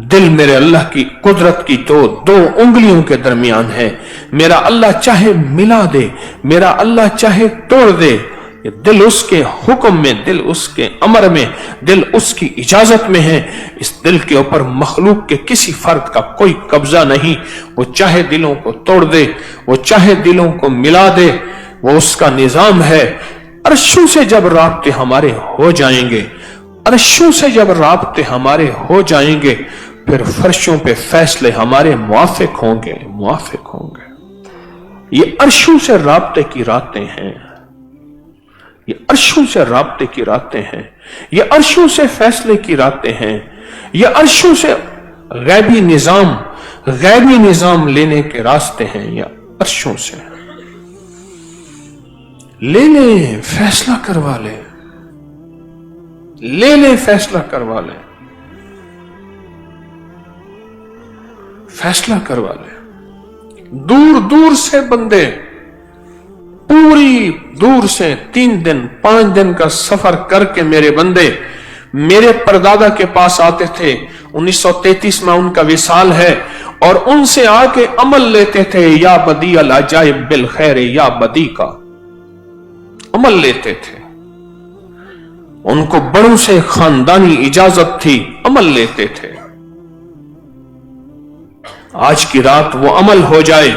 दिल मेरे अल्लाह की कुदरत की तो 2 उंगलियों के दरमियान है। मेरा अल्लाह चाहे मिला दे, मेरा अल्लाह चाहे तोड़ दे। दिल उसके हुक्म में, दिल उसके अमर में, दिल उसकी इजाजत में है। इस दिल के ऊपर मखलूक के किसी फर्द का कोई कब्जा नहीं। वो चाहे दिलों को तोड़ दे, वो चाहे दिलों को मिला दे, वो उसका निजाम है। अर्शों से जब राब्ते हमारे हो जाएंगे, अर्शों से जब राब्ते हमारे हो जाएंगे, फिर फर्शों पे फैसले हमारे मुआफिक होंगे, मुआफिक होंगे। ये अर्शों से राब्ते की रातें हैं, ये अर्शों से राब्ते की रातें हैं, ये अर्शों से फैसले की रातें हैं, ये अर्शों से गैबी निजाम लेने के रास्ते हैं, या अर्शों से। ले ले, फैसला करवा ले, ले ले, फैसला करवा ले, फैसला करवा ले। दूर दूर से बंदे, पूरी दूर से 3 दिन 5 दिन का सफर करके मेरे बंदे मेरे परदादा के पास आते थे। 1933 में उनका विसाल है, और उनसे आके अमल लेते थे। या बदी अल अजाइब बिल खैर, या बदी का अमल लेते थे। उनको बड़ों से खानदानी इजाजत थी, अमल लेते थे। आज की रात वो अमल हो जाए,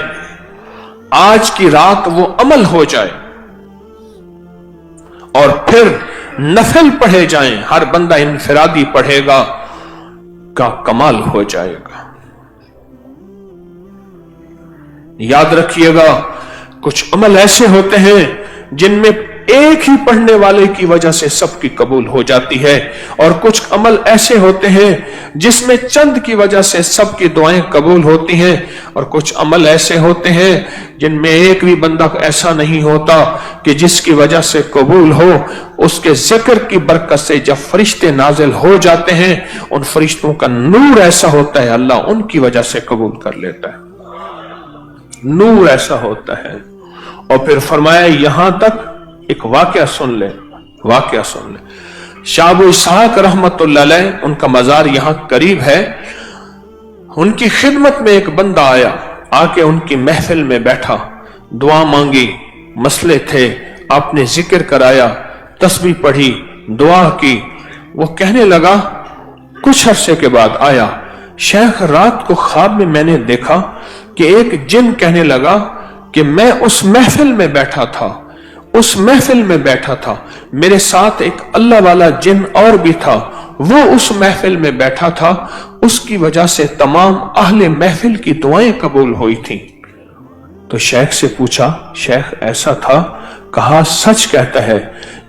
आज की रात वो अमल हो जाए, और फिर नफल पढ़े जाएं। हर बंदा इनफरादी पढ़ेगा, का कमाल हो जाएगा। याद रखिएगा, कुछ अमल ऐसे होते हैं जिनमें एक ही पढ़ने वाले की वजह से सबकी कबूल हो जाती है, और कुछ अमल ऐसे होते हैं जिसमें चंद की वजह से सबकी दुआएं कबूल होती हैं, और कुछ अमल ऐसे होते हैं जिनमें एक भी बंदा ऐसा नहीं होता कि जिसकी वजह से कबूल हो। उसके जिक्र की बरकत से जब फरिश्ते नाजिल हो जाते हैं, उन फरिश्तों का नूर ऐसा होता है, अल्लाह उनकी वजह से कबूल कर लेता है। नूर ऐसा होता है। और फिर फरमाया, यहां तक एक वाकया सुन ले, वाकया सुन ले। शाह अबू इसहाक रहमतुल्लाह अलैह, उनका मजार यहां करीब है। उनकी खिदमत में एक बंदा आया, आके उनकी महफिल में बैठा, दुआ मांगी, मसले थे, आपने जिक्र कराया, तस्बीह पढ़ी, दुआ की। वो कहने लगा, कुछ अरसे के बाद आया, शेख रात को ख्वाब में मैंने देखा कि एक जिन कहने लगा कि मैं उस महफिल में बैठा था, उस महफिल में बैठा था, मेरे साथ एक अल्लाह वाला जिन और भी था, वो उस महफिल में बैठा था, उसकी वजह से तमाम अहले महफिल की दुआएं कबूल हुई थी। तो शेख से पूछा, शेख ऐसा था? कहा, सच कहता है,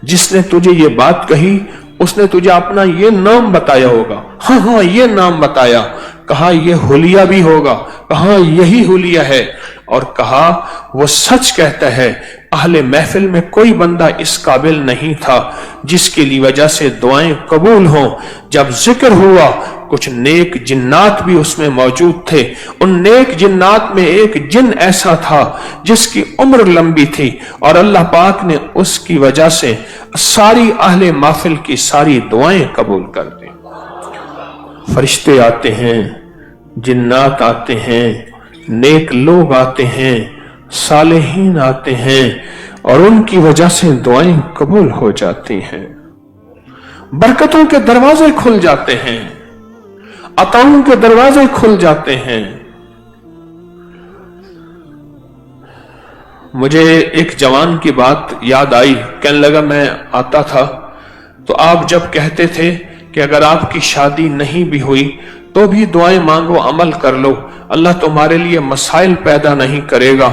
जिसने तुझे ये बात कही उसने तुझे अपना ये नाम बताया होगा। हाँ हाँ, ये नाम बताया। कहा, ये हुलिया भी होगा। कहा, यही हुलिया है। और कहा, वो सच कहता है, अहले महफिल में कोई बंदा इस काबिल नहीं था जिसके लिए वजह से दुआएं कबूल हों। जब जिक्र हुआ, कुछ नेक जिन्नात भी उसमें मौजूद थे। उन नेक जिन्नात में एक जिन ऐसा था जिसकी उम्र लंबी थी, और अल्लाह पाक ने उसकी वजह से सारी अहले महफिल की सारी दुआएं कबूल कर दी। फरिश्ते आते हैं, जिन्नात आते हैं, नेक लोग आते हैं, सालेहीन आते हैं, और उनकी वजह से दुआएं कबूल हो जाती हैं। बरकतों के दरवाजे खुल जाते हैं, अताओं के दरवाजे खुल जाते हैं। मुझे एक जवान की बात याद आई। कहने लगा, मैं आता था तो आप जब कहते थे कि अगर आपकी शादी नहीं भी हुई तो भी दुआएं मांगो, अमल कर लो, अल्लाह तुम्हारे लिए मसाइल पैदा नहीं करेगा।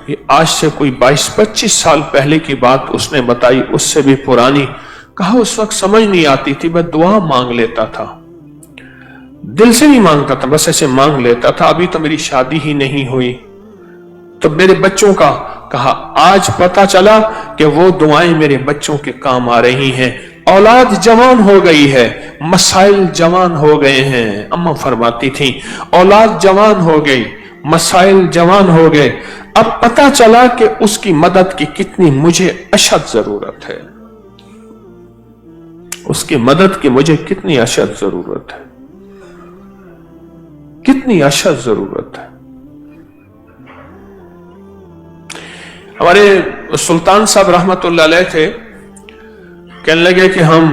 ये आज से कोई 22-25 साल पहले की बात उसने बताई, उससे भी पुरानी। कहा, उस वक्त समझ नहीं आती थी, मैं दुआ मांग लेता था, दिल से नहीं मांगता था, बस ऐसे मांग लेता था। अभी तो मेरी शादी ही नहीं हुई। तो मेरे बच्चों का कहा, आज पता चला कि वो दुआएं मेरे बच्चों के काम आ रही हैं। औलाद जवान हो गई है, मसाइल जवान हो गए हैं। अम्मा फरमाती थी, औलाद जवान हो गई, मसाइल जवान हो गए। अब पता चला कि उसकी मदद की कितनी मुझे अशद जरूरत है, उसकी मदद की मुझे कितनी अशद जरूरत है, कितनी अशद जरूरत है। हमारे सुल्तान साहब रहमतुल्लाह अलैह थे, कहने लगे कि हम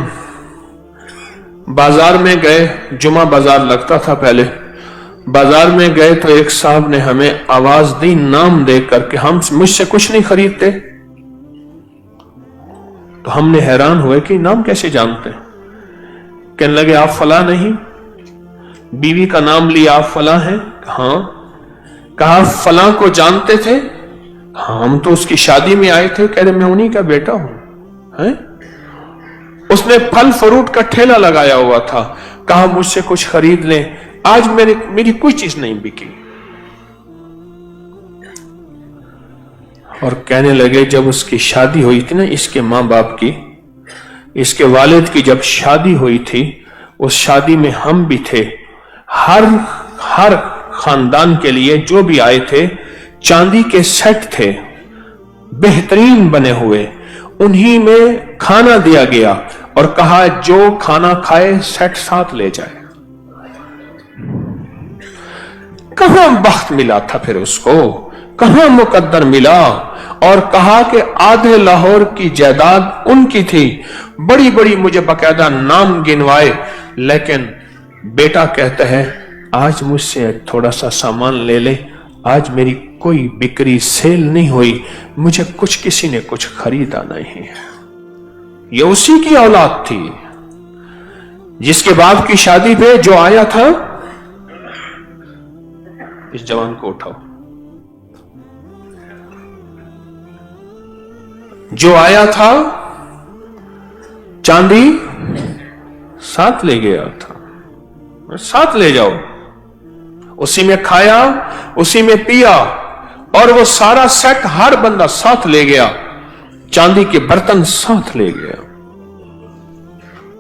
बाजार में गए, जुमा बाजार लगता था पहले, बाजार में गए तो एक साहब ने हमें आवाज दी नाम देख करके, हम मुझसे कुछ नहीं खरीदते। तो हमने हैरान हुए कि नाम कैसे जानते हैं। कहने लगे, आप फला नहीं? बीवी का नाम लिया, आप फला हैं? हाँ। कहा, फला को जानते थे? हाँ, हम तो उसकी शादी में आए थे। कह रहे, मैं उन्हीं का बेटा हूं। है? उसने फल फ्रूट का ठेला लगाया हुआ था। कहा, मुझसे कुछ खरीद लें। आज मेरी कोई चीज नहीं बिकी। اور کہنے لگے جب اس کی شادی ہوئی تھی نا، اس کے ماں باپ کی، اس کے والد کی جب شادی ہوئی تھی، اس شادی میں ہم بھی تھے، ہر خاندان کے لیے جو بھی آئے تھے چاندی کے سیٹ تھے بہترین بنے ہوئے، انہی میں کھانا دیا گیا اور کہا جو کھانا کھائے سیٹ ساتھ لے جائے۔ کہاں بخت ملا تھا پھر اس کو، کہاں مقدر ملا؟ اور کہا کہ آدھے لاہور کی جائیداد ان کی تھی، بڑی بڑی مجھے باقاعدہ نام گنوائے، لیکن بیٹا کہتا ہے آج مجھ سے تھوڑا سا سامان لے لے، آج میری کوئی بکری سیل نہیں ہوئی، مجھے کسی نے کچھ خریدا نہیں ہے۔ یہ اسی کی اولاد تھی جس کے باپ کی شادی پہ جو آیا تھا، اس جوان کو اٹھاؤ، جو آیا تھا چاندی ساتھ لے گیا تھا، ساتھ لے جاؤ، اسی میں کھایا، اسی میں پیا، اور وہ سارا سیٹ ہر بندہ ساتھ لے گیا، چاندی کے برتن ساتھ لے گیا۔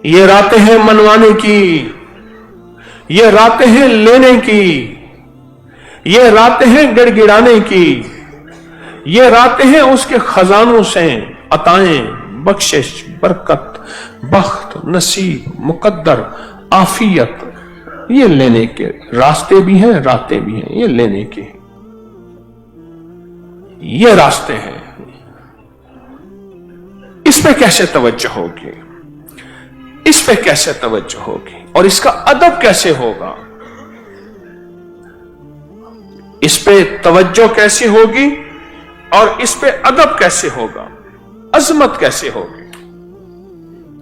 یہ راتیں ہیں منوانے کی، یہ راتیں ہیں لینے کی، یہ راتیں ہیں گڑ گڑانے کی، یہ راتیں ہیں اس کے خزانوں سے عطائیں، بخشش، برکت، بخت، نصیب، مقدر، عافیت، یہ لینے کے راستے بھی ہیں، راتیں بھی ہیں، یہ لینے کے یہ راستے ہیں۔ اس پہ کیسے توجہ ہوگی، اس پہ کیسے توجہ ہوگی، اور اس کا ادب کیسے ہوگا، اس پہ توجہ کیسے ہوگی اور اس پہ ادب کیسے ہوگا، عظمت کیسے ہوگی؟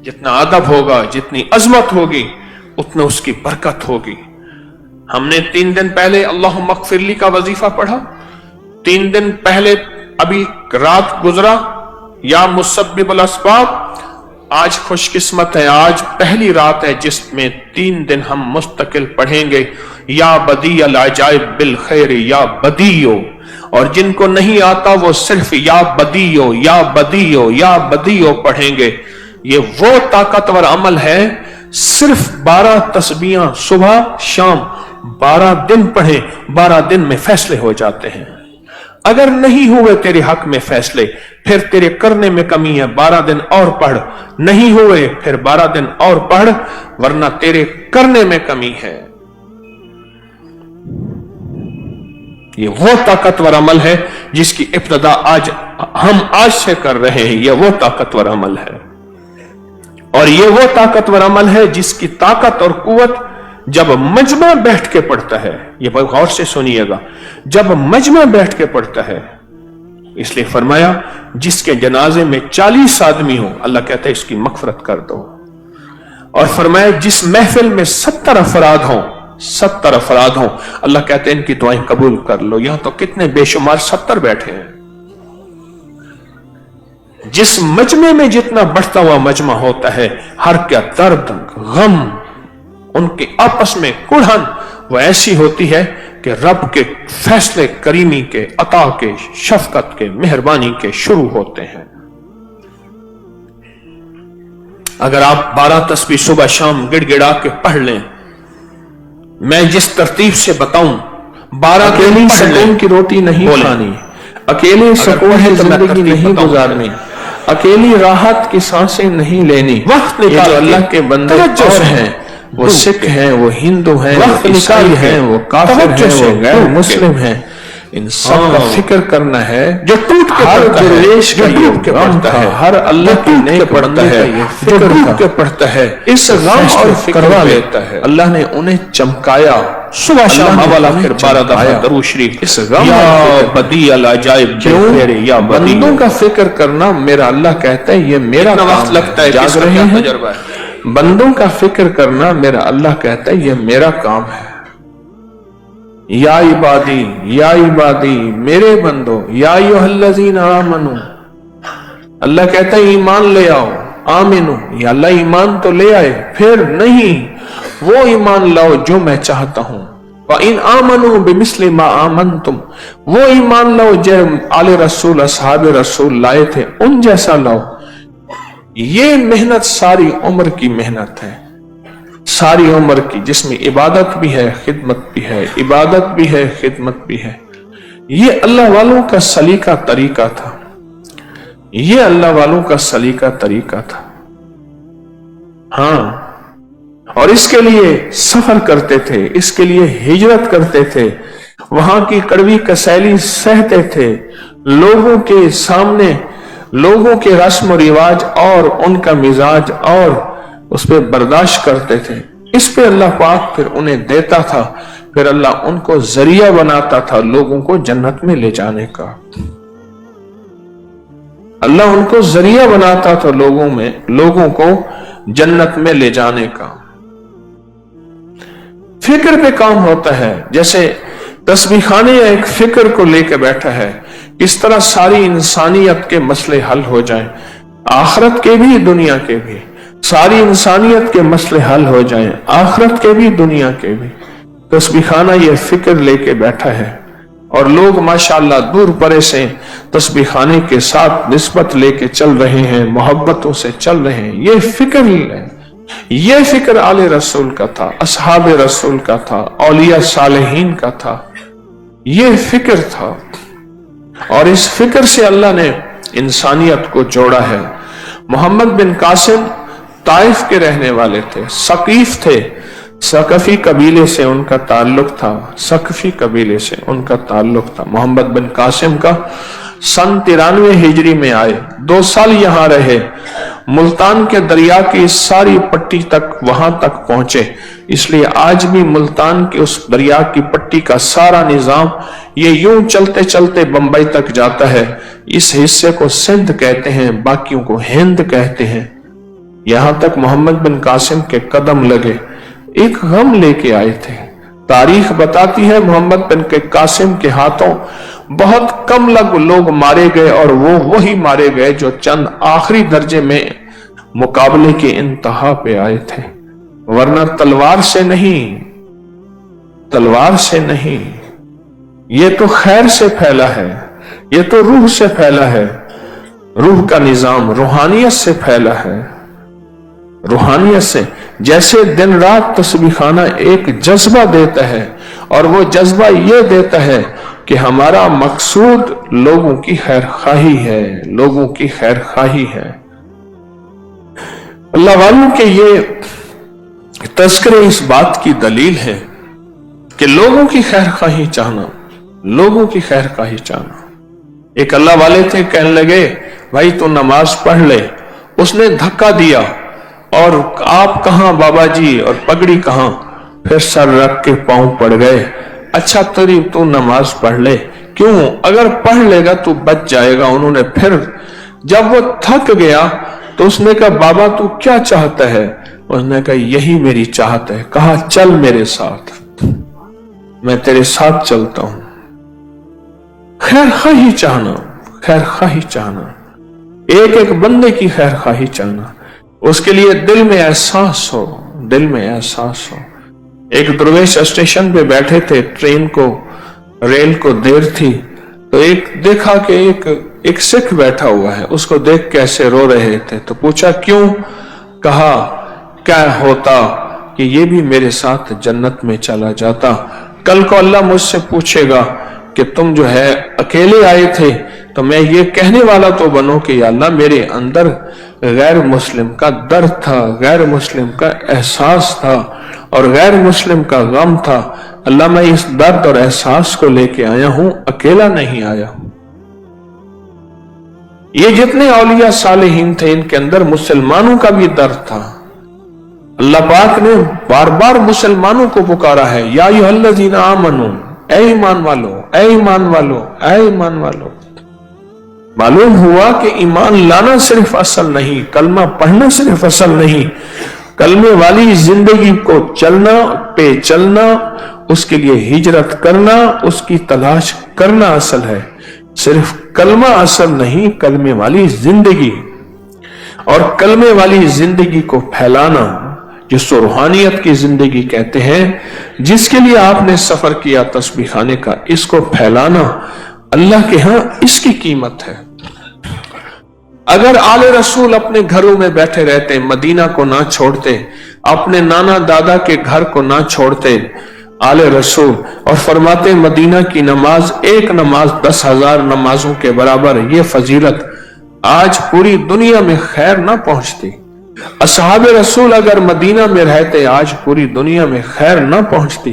جتنا ادب ہوگا، جتنی عظمت ہوگی، اتنا اس کی برکت ہوگی۔ ہم نے 3 دن پہلے اللہم اغفر لی کا وظیفہ پڑھا، 3 دن پہلے ابھی رات گزرا یا مسبب الاسباب، آج خوش قسمت ہے، آج پہلی رات ہے جس میں 3 دن ہم مستقل پڑھیں گے یا بدیع العجائب بالخیر یا بدیع، اور جن کو نہیں آتا وہ صرف یا بدیع یا بدیع یا بدیع پڑھیں گے۔ یہ وہ طاقتور عمل ہے، صرف 12 تسبیحاں صبح شام 12 دن پڑھیں، 12 دن میں فیصلے ہو جاتے ہیں۔ اگر نہیں ہوئے تیرے حق میں فیصلے، پھر تیرے کرنے میں کمی ہے، 12 دن اور پڑھ، نہیں ہوئے پھر 12 دن اور پڑھ، ورنہ تیرے کرنے میں کمی ہے۔ یہ وہ طاقتور عمل ہے جس کی ابتدا ہم آج سے کر رہے ہیں، یہ وہ طاقتور عمل ہے، اور یہ وہ طاقتور عمل ہے جس کی طاقت اور قوت جب مجمع بیٹھ کے پڑھتا ہے، یہ بہت غور سے سنیے گا، جب مجمع بیٹھ کے پڑھتا ہے، اس لیے فرمایا جس کے جنازے میں 40 آدمی ہوں اللہ کہتا ہے اس کی مغفرت کر دو، اور فرمایا جس محفل میں 70 افراد ہوں، 70 افراد ہوں، اللہ کہتے ہیں ان کی دعائیں قبول کر لو۔ یہاں تو کتنے بے شمار 70 بیٹھے ہیں۔ جس مجمع میں جتنا بڑھتا ہوا مجمع ہوتا ہے، ہر کیا درد، غم، ان کے آپس میں کڑھن وہ ایسی ہوتی ہے کہ رب کے فیصلے کریمی کے، عطا کے، شفقت کے، مہربانی کے شروع ہوتے ہیں۔ اگر آپ 12 تسبیح صبح شام گڑ گڑا کے پڑھ لیں، میں جس ترتیب سے بتاؤں، 12 اکیلی سکون کی روٹی نہیں کھانی، اکیلی سکون کی زندگی نہیں گزارنی، اکیلی راحت کی سانسیں نہیں لینی۔ وقت یہ نکال جو اللہ کے بندے اور ہیں، وہ سکھ ہیں، وہ ہندو ہیں، وہ عیسائی ہیں، وہ کافر ہیں، وہ غیر مسلم ہیں، ان سب کا فکر کرنا ہے۔ جو ٹوٹ کے ہر پڑھتا ہے، درویش کا جو یہ ٹوٹ کے غم پڑھتا تھا، ہے، ہر اللہ کے نیک بندے کا یہ جو فکر ٹوٹ تھا، کے پڑھتا ہے، اس غم اور فکر کروا میں لیتا ہے۔ اللہ نے انہیں چمکایا، صبح شام اللہ نے حوالہ انہیں پھر 12 دفعہ چمکایا۔ درود شریف، اس غم یا اور فکر بدیع العجائب بالخیر یا بدیع۔ بندوں کا فکر کرنا، میرا اللہ کہتا ہے یہ میرا اتنا وقت کام لگتا ہے کہ اس جاگ کا رہے کیا ہیں، تجربہ ہے؟ بندوں کا فکر کرنا، میرا اللہ کہتا ہے یہ میرا کام ہے۔ یا عبادی، یا عبادی، میرے بندو، یا ایھا الذین آمنو، اللہ کہتا ہے ایمان لے آؤ، آمنو، یا اللہ ایمان تو لے آئے، پھر نہیں، وہ ایمان لاؤ جو میں چاہتا ہوں، इन आमनु बिमिस्लि मा आमनतुम, वो ईमान लाओ जो आले रसूल असहाब रसूल लाए थे उन जैसा लाओ। ये मेहनत सारी उम्र की मेहनत है, सारी उम्र की, जिसमें इबादत भी है, खिदमत भी है, इबादत भी है, खिदमत भी है। ये अल्लाह वालों का सलीका तरीका था, ये अल्लाह वालों का सलीका तरीका था। हाँ, और इसके लिए सफर करते थे, इसके लिए हिजरत करते थे, वहां की कड़वी कसैली सहते थे, लोगों के सामने लोगों के रस्म रिवाज और उनका मिजाज और उस पर बर्दाश्त करते थे। इस पे अल्लाह पाक फिर उन्हें देता था, फिर अल्लाह उनको जरिया बनाता था लोगों को जन्नत में ले जाने का। अल्लाह उनको जरिया बनाता था लोगों को जन्नत में ले जाने का। फिक्र पे काम होता है, जैसे तस्बीखाने एक फिक्र को लेकर बैठा है, किस तरह सारी इंसानियत के मसले हल हो जाएं, आखिरत के भी दुनिया के भी, सारी इंसानियत के मसले हल हो जाएं, आखिरत के भी दुनिया के भी। तस्बीखाना ये फिक्र लेके बैठा है और लोग माशाअल्लाह दूर परे से तस्बीखाने के साथ निस्बत लेके चल रहे हैं, मोहब्बतों से चल रहे हैं। ये फिक्र है, ये फिक्र आले रसूल का था, असहाब रसूल का था, औलिया सालेहीन का था, ये फिक्र था। और इस फिक्र से अल्लाह ने इंसानियत को जोड़ा है। मोहम्मद बिन कासिम ताइफ के रहने वाले थे, सकीफ थे, सकफी कबीले से उनका ताल्लुक था, सकफी कबीले से उनका ताल्लुक था। मोहम्मद बिन कासिम का सन 93 हिजरी में आए, 2 साल यहां रहे, मुल्तान के दरिया की सारी पट्टी तक वहां तक पहुंचे। इसलिए आज भी मुल्तान के उस दरिया की पट्टी का सारा निजाम ये यूं चलते चलते बंबई तक जाता है। इस हिस्से को सिंध कहते हैं, बाकियों को हिंद कहते हैं। यहां तक मोहम्मद बिन कासिम के कदम लगे, एक गम लेके आए थे। तारीख बताती है मोहम्मद बिन कासिम के हाथों बहुत कम लोग मारे गए, और वो वही मारे गए जो चंद आखिरी दर्जे में मुकाबले के इंतहा पे आए थे, वरना तलवार से नहीं, तलवार से नहीं। ये तो खैर से फैला है, ये तो रूह से फैला है, रूह का निजाम रूहानियत से फैला है, रूहानियत से। जैसे दिन रात तस्बीखाना एक जज्बा देता है, और वो जज्बा ये देता है कि हमारा मकसूद लोगों की खैर खाही है, लोगों की खैर खाही है। अल्लाह वालों के ये तज़किरे इस बात की दलील है कि लोगों की खैर खाही चाहना, लोगों की खैर खाही चाहना। एक अल्लाह वाले थे, कहने लगे भाई तू नमाज पढ़ ले। उसने धक्का दिया, और आप कहां बाबा जी, और पगड़ी कहां, फिर सर रख के पांव पड़ गए। अच्छा तेरी तू नमाज पढ़ ले, क्यों, अगर पढ़ लेगा तो बच जाएगा। उन्होंने फिर जब वो थक गया तो उसने कहा बाबा तू क्या चाहता है? उसने कहा यही मेरी चाहत है। कहा चल मेरे साथ, मैं तेरे साथ चलता हूं। खैर खाही चाहना, खैर खाही चाहना, एक एक बंदे की खैर खाही चाहना, उसके लिए दिल में एहसास हो, दिल में एहसास हो। एक दरवेश स्टेशन पे बैठे थे, ट्रेन को, रेल को देर थी, तो एक देखा कि एक सिख बैठा हुआ है, उसको देख के ऐसे रो रहे थे। तो पूछा क्यों? कहा क्या होता कि ये भी मेरे साथ जन्नत में चला जाता। कल को अल्लाह मुझसे पूछेगा कि तुम जो है अकेले आए थे, तो मैं ये कहने वाला तो बनो कि या अल्लाह मेरे अंदर गैर मुस्लिम का दर्द था, गैर मुस्लिम का एहसास था और गैर मुस्लिम का गम था। अल्लाह मैं इस दर्द और एहसास को लेके आया हूं, अकेला नहीं आया हूं। ये जितने औलिया सालेहीन थे, इनके अंदर मुसलमानों का भी दर्द था। अल्लाह पाक ने बार बार मुसलमानों को पुकारा है, या अय्युहल्लज़ीना आमनू, ऐ ईमान वालो, ऐ ईमान वालो, ऐ ईमान वालो। मालूम हुआ कि ईमान लाना सिर्फ असल नहीं, कलमा पढ़ना सिर्फ असल नहीं, कलमे वाली जिंदगी को चलना पे चलना, उसके लिए हिजरत करना, उसकी तलाश करना असल है। सिर्फ कलमा असल नहीं, कलमे वाली जिंदगी, और कलमे वाली जिंदगी को फैलाना, जिसको रूहानियत की जिंदगी कहते हैं, जिसके लिए आपने सफर किया तस्बीह खाने का, इसको फैलाना अल्लाह के यहां इसकी कीमत है। अगर आले रसूल अपने घरों में बैठे रहते, मदीना को ना छोड़ते, अपने नाना दादा के घर को ना छोड़ते आले रसूल, और फरमाते मदीना की नमाज एक नमाज 10,000 नमाजों के बराबर, ये फजीलत, आज पूरी दुनिया में खैर ना पहुंचती। असहाबे रसूल अगर मदीना में रहते, आज पूरी दुनिया में खैर ना पहुंचती।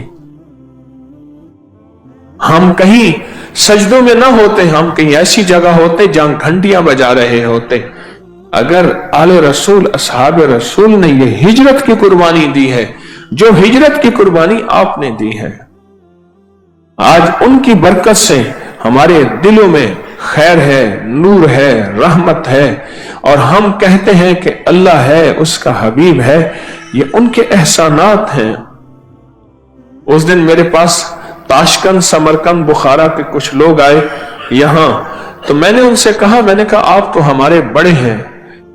हम कहीं सजदों में ना होते, हम कहीं ऐसी जगह होते जहां घंटियां बजा रहे होते। अगर आले रसूल, असहाबे रसूल ने ये हिजरत की कुर्बानी दी है, जो हिजरत की कुर्बानी आपने दी है, आज उनकी बरकत से हमारे दिलों में खैर है, नूर है, रहमत है, और हम कहते हैं कि अल्लाह है, उसका हबीब है। ये उनके एहसानात हैं। उस दिन मेरे पास ताशकंद, समरकंद, बुखारा के कुछ लोग आए यहां, तो मैंने उनसे कहा, मैंने कहा आप तो हमारे बड़े हैं,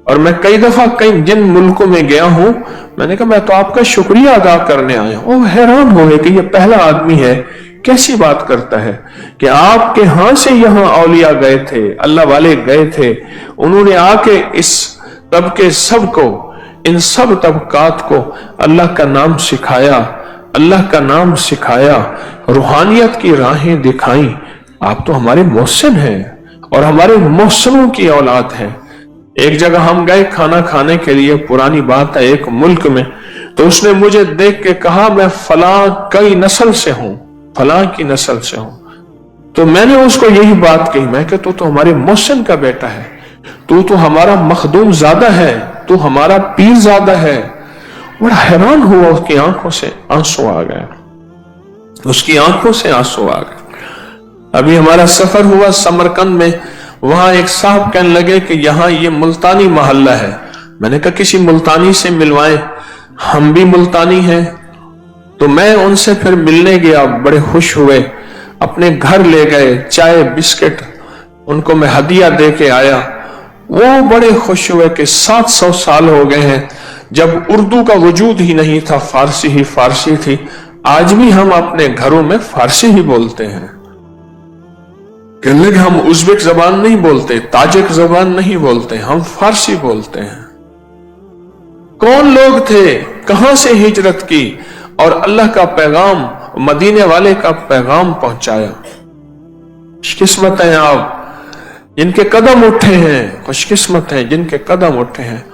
और मैं कई दफा कई जिन मुल्कों में गया हूं, मैंने कहा मैं तो आपका शुक्रिया अदा करने आया हूं। वो हैरान हो गए कि ये पहला आदमी है, कैसी बात करता है कि आपके यहां से यहां औलिया गए थे, अल्लाह वाले गए थे, उन्होंने आके इस तबके सबको, इन सब तबकात को अल्लाह का नाम सिखाया, अल्लाह का नाम सिखाया, रूहानियत की राहें दिखाई। आप तो हमारे मोहसिन हैं और हमारे मोहसिनों की औलाद हैं। एक जगह हम गए खाना खाने के लिए, पुरानी बात है, एक मुल्क में, तो उसने मुझे देख के कहा मैं फलां कई नस्ल से हूं, फलां की नस्ल से हूं। तो मैंने उसको यही बात कही, मैं कि तू तो हमारे मोहसिन का बेटा है, तू तो हमारा मखदूम ज्यादा है, तू हमारा पीर ज्यादा है। बड़ा हैरान हुआ, उसकी आंखों से आंसू आ गया, उसकी आंखों से आंसू आ गए। अभी हमारा सफर हुआ समरकंद में, वहां एक साहब कहने लगे कि यहां ये मुल्तानी मोहल्ला है। मैंने कहा किसी मुल्तानी से मिलवाएं, हम भी मुल्तानी हैं। तो मैं उनसे फिर मिलने गया, बड़े खुश हुए, अपने घर ले गए, चाय बिस्किट उनको मैं हदिया दे के आया। वो बड़े खुश हुए कि 700 साल हो गए हैं जब उर्दू का वजूद ही नहीं था, फारसी ही फारसी थी, आज भी हम अपने घरों में फारसी ही बोलते हैं। कहने लगे हम उज़्बेक जबान नहीं बोलते, ताजिक जबान नहीं बोलते, हम फारसी बोलते हैं। कौन लोग थे, कहां से हिजरत की और अल्लाह का पैगाम, मदीने वाले का पैगाम पहुंचाया। खुशकिस्मत हैं आप जिनके कदम उठे हैं, खुशकिस्मत हैं जिनके कदम उठे हैं।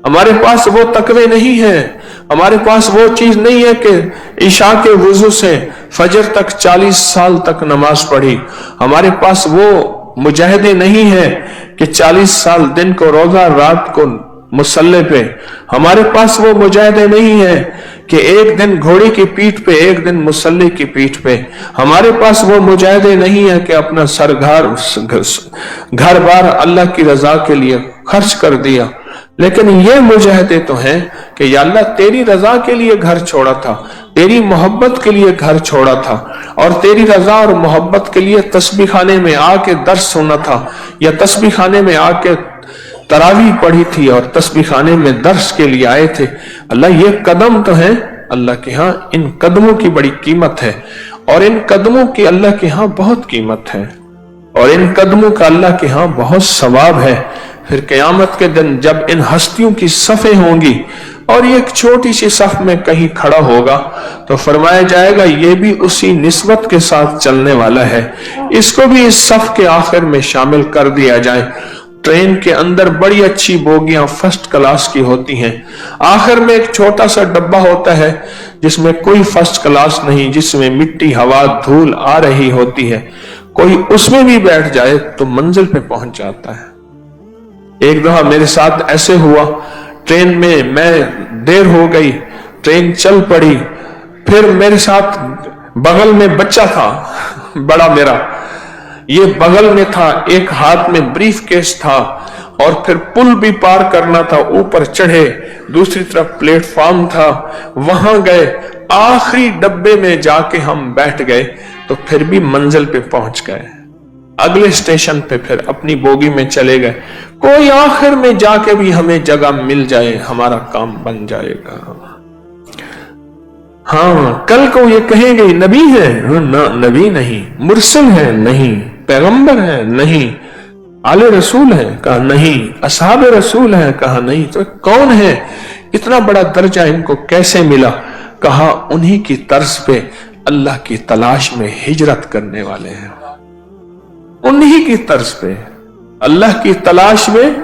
हमारे पास वो तकवे नहीं है, हमारे पास वो चीज नहीं है कि ईशा के वुजू से फजर तक 40 साल तक नमाज पढ़ी। हमारे पास वो मुजाहिदे नहीं है कि 40 साल दिन को रोजा, रात को मुसल्ले पे। हमारे पास वो मुजाहिदे नहीं है कि एक दिन घोड़ी की पीठ पे, एक दिन मुसल्ले की पीठ पे। हमारे पास वो मुजाहिदे नहीं है कि अपना घर बार अल्लाह की रजा के लिए खर्च कर दिया। लेकिन ये मुजाहिदे तो हैं कि या अल्लाह तेरी रजा के लिए घर छोड़ा था, तेरी मोहब्बत के लिए घर छोड़ा था, और तेरी रजा और मोहब्बत के लिए तस्बीह खाने में आके दर्स सुना था, या तस्बीह खाने में आके तरावी पढ़ी थी और तस्बीह खाने में दर्स के लिए आए थे। अल्लाह ये कदम तो हैं अल्लाह के यहाँ, इन कदमों की बड़ी कीमत है, और इन कदमों की अल्लाह के यहाँ बहुत कीमत है, और इन कदमों का अल्लाह के यहाँ बहुत सवाब है। फिर क़यामत के दिन जब इन हस्तियों की सफ़ें होंगी और ये एक छोटी सी सफ में कहीं खड़ा होगा, तो फरमाया जाएगा ये भी उसी निस्बत के साथ चलने वाला है, इसको भी इस सफ के आखिर में शामिल कर दिया जाए। ट्रेन के अंदर बड़ी अच्छी बोगियां फर्स्ट क्लास की होती हैं, आखिर में एक छोटा सा डब्बा होता है जिसमें कोई फर्स्ट क्लास नहीं, जिसमें मिट्टी, हवा, धूल आ रही होती है। कोई उसमें भी बैठ जाए तो मंजिल पे पहुंच जाता है। एक दफा मेरे साथ ऐसे हुआ, ट्रेन में मैं देर हो गई, ट्रेन चल पड़ी, फिर मेरे साथ बगल में बच्चा था बड़ा मेरा, ये बगल में था, एक हाथ में ब्रीफ केस था, और फिर पुल भी पार करना था, ऊपर चढ़े, दूसरी तरफ प्लेटफॉर्म था, वहां गए, आखिरी डब्बे में जाके हम बैठ गए, तो फिर भी मंजिल पे पहुंच गए। अगले स्टेशन पे फिर अपनी बोगी में चले गए। कोई आखिर में जाके भी हमें जगह मिल जाए, हमारा काम बन जाएगा। हाँ, कल को ये कहेंगे नबी है, ना नबी नहीं, मुरसल है नहीं, पैगंबर है नहीं, आले रसूल है, कहा नहीं, असहाब रसूल है, कहा नहीं, तो कौन है? इतना बड़ा दर्जा इनको कैसे मिला? कहा उन्हीं की तर्ज पे अल्लाह की तलाश में हिजरत करने वाले हैं, उन्हीं की तर्ज पे अल्लाह की तलाश में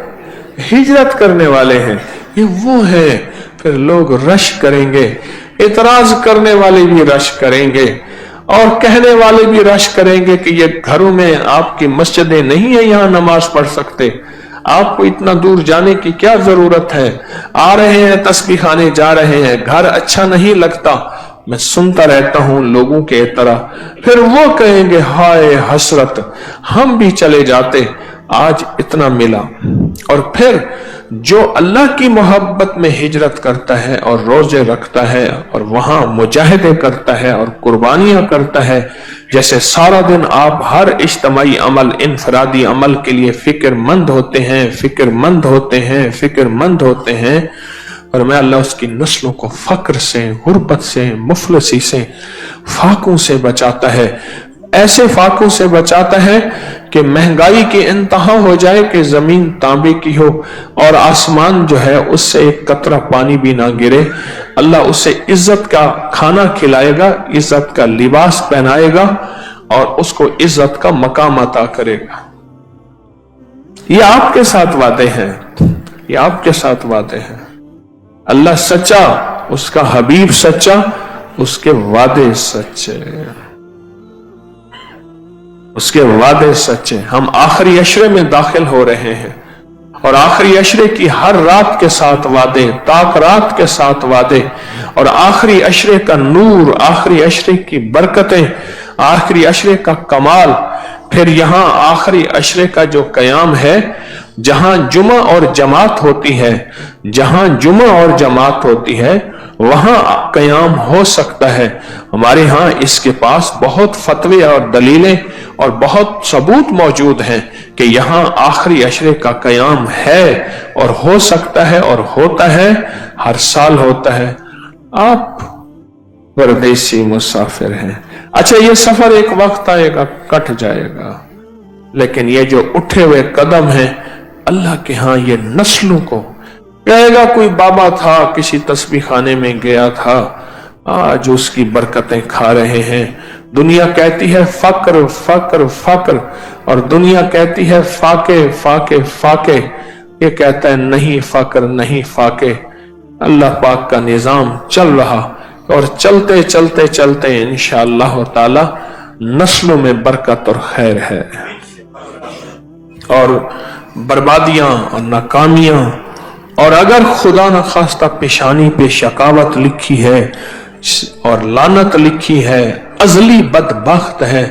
हिजरत करने वाले हैं। ये वो है। फिर लोग रश करेंगे, इतराज करने वाले भी रश करेंगे और कहने वाले भी रश करेंगे कि ये घरों में आपकी मस्जिदें नहीं है, यहां नमाज पढ़ सकते, आपको इतना दूर जाने की क्या जरूरत है? आ रहे हैं तस्बीह खाने, जा रहे हैं, घर अच्छा नहीं लगता। मैं सुनता रहता हूं लोगों के तरह। फिर वो कहेंगे हाय हसरत, हम भी चले जाते, आज इतना मिला। और फिर जो अल्लाह की मोहब्बत में हिजरत करता है और रोजे रखता है और वहां मुजाहिदे करता है और कुर्बानियां करता है, जैसे सारा दिन आप हर इज्तिमाई अमल, इनफरादी अमल के लिए फिक्रमंद होते हैं, फिक्रमंद होते हैं, फिक्रमंद होते हैं, और मैं अल्लाह उसकी नस्लों को फक्र से, गुर्बत से, मुफलसी से, फाकों से बचाता है। ऐसे फाकों से बचाता है कि महंगाई की इंतहा हो जाए कि जमीन तांबे की हो और आसमान जो है उससे एक कतरा पानी भी ना गिरे। अल्लाह उसे इज्जत का खाना खिलाएगा, इज्जत का लिबास पहनाएगा और उसको इज्जत का मकाम अता करेगा। ये आपके साथ वादे हैं, ये आपके साथ वादे हैं। अल्लाह सच्चा, उसका हबीब सच्चा, उसके वादे सच्चे, उसके वादे सच्चे। हम आखिरी अशरे में दाखिल हो रहे हैं और आखिरी अशरे की हर रात के साथ वादे, ताक रात के साथ वादे, और आखिरी अशरे का नूर, आखिरी अशरे की बरकतें, आखिरी अशरे का कमाल। फिर यहां आखिरी अशरे का जो कयाम है, जहां जुमा और जमात होती है, जहां जुमा और जमात होती है, वहां कयाम हो सकता है। हमारे यहां इसके पास बहुत फतवे और दलीलें और बहुत सबूत मौजूद हैं कि यहां आखिरी अशरे का कयाम है और हो सकता है और होता है, हर साल होता है। आप परदेसी मुसाफिर हैं। अच्छा, ये सफर एक वक्त आएगा, कट जाएगा, लेकिन ये जो उठे हुए कदम हैं अल्लाह के यहां, ये नस्लों को कहेगा। कोई बाबा था, किसी तस्बीह खाने में गया था, आज उसकी बरकतें खा रहे हैं। दुनिया कहती है फक्र फक्र फक्र, और दुनिया कहती है फाके फाके फाके। ये कहता है नहीं फक्र नहीं फाके। अल्लाह पाक का निजाम चल रहा और चलते चलते चलते इंशाअल्लाह ताला नस्लों में बरकत और खैर है, और बर्बादियां और नाकामियां, और अगर खुदा न खास्ता पेशानी पे शकावत लिखी है और लानत लिखी है, अजली बदबख्त है,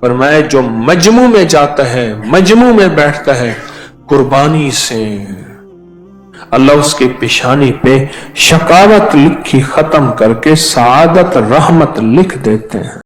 पर मैं जो मजमू में जाता है, मजमू में बैठता है, कुर्बानी से अल्लाह उसके पेशानी पे शकावत लिखी खत्म करके सादत रहमत लिख देते हैं।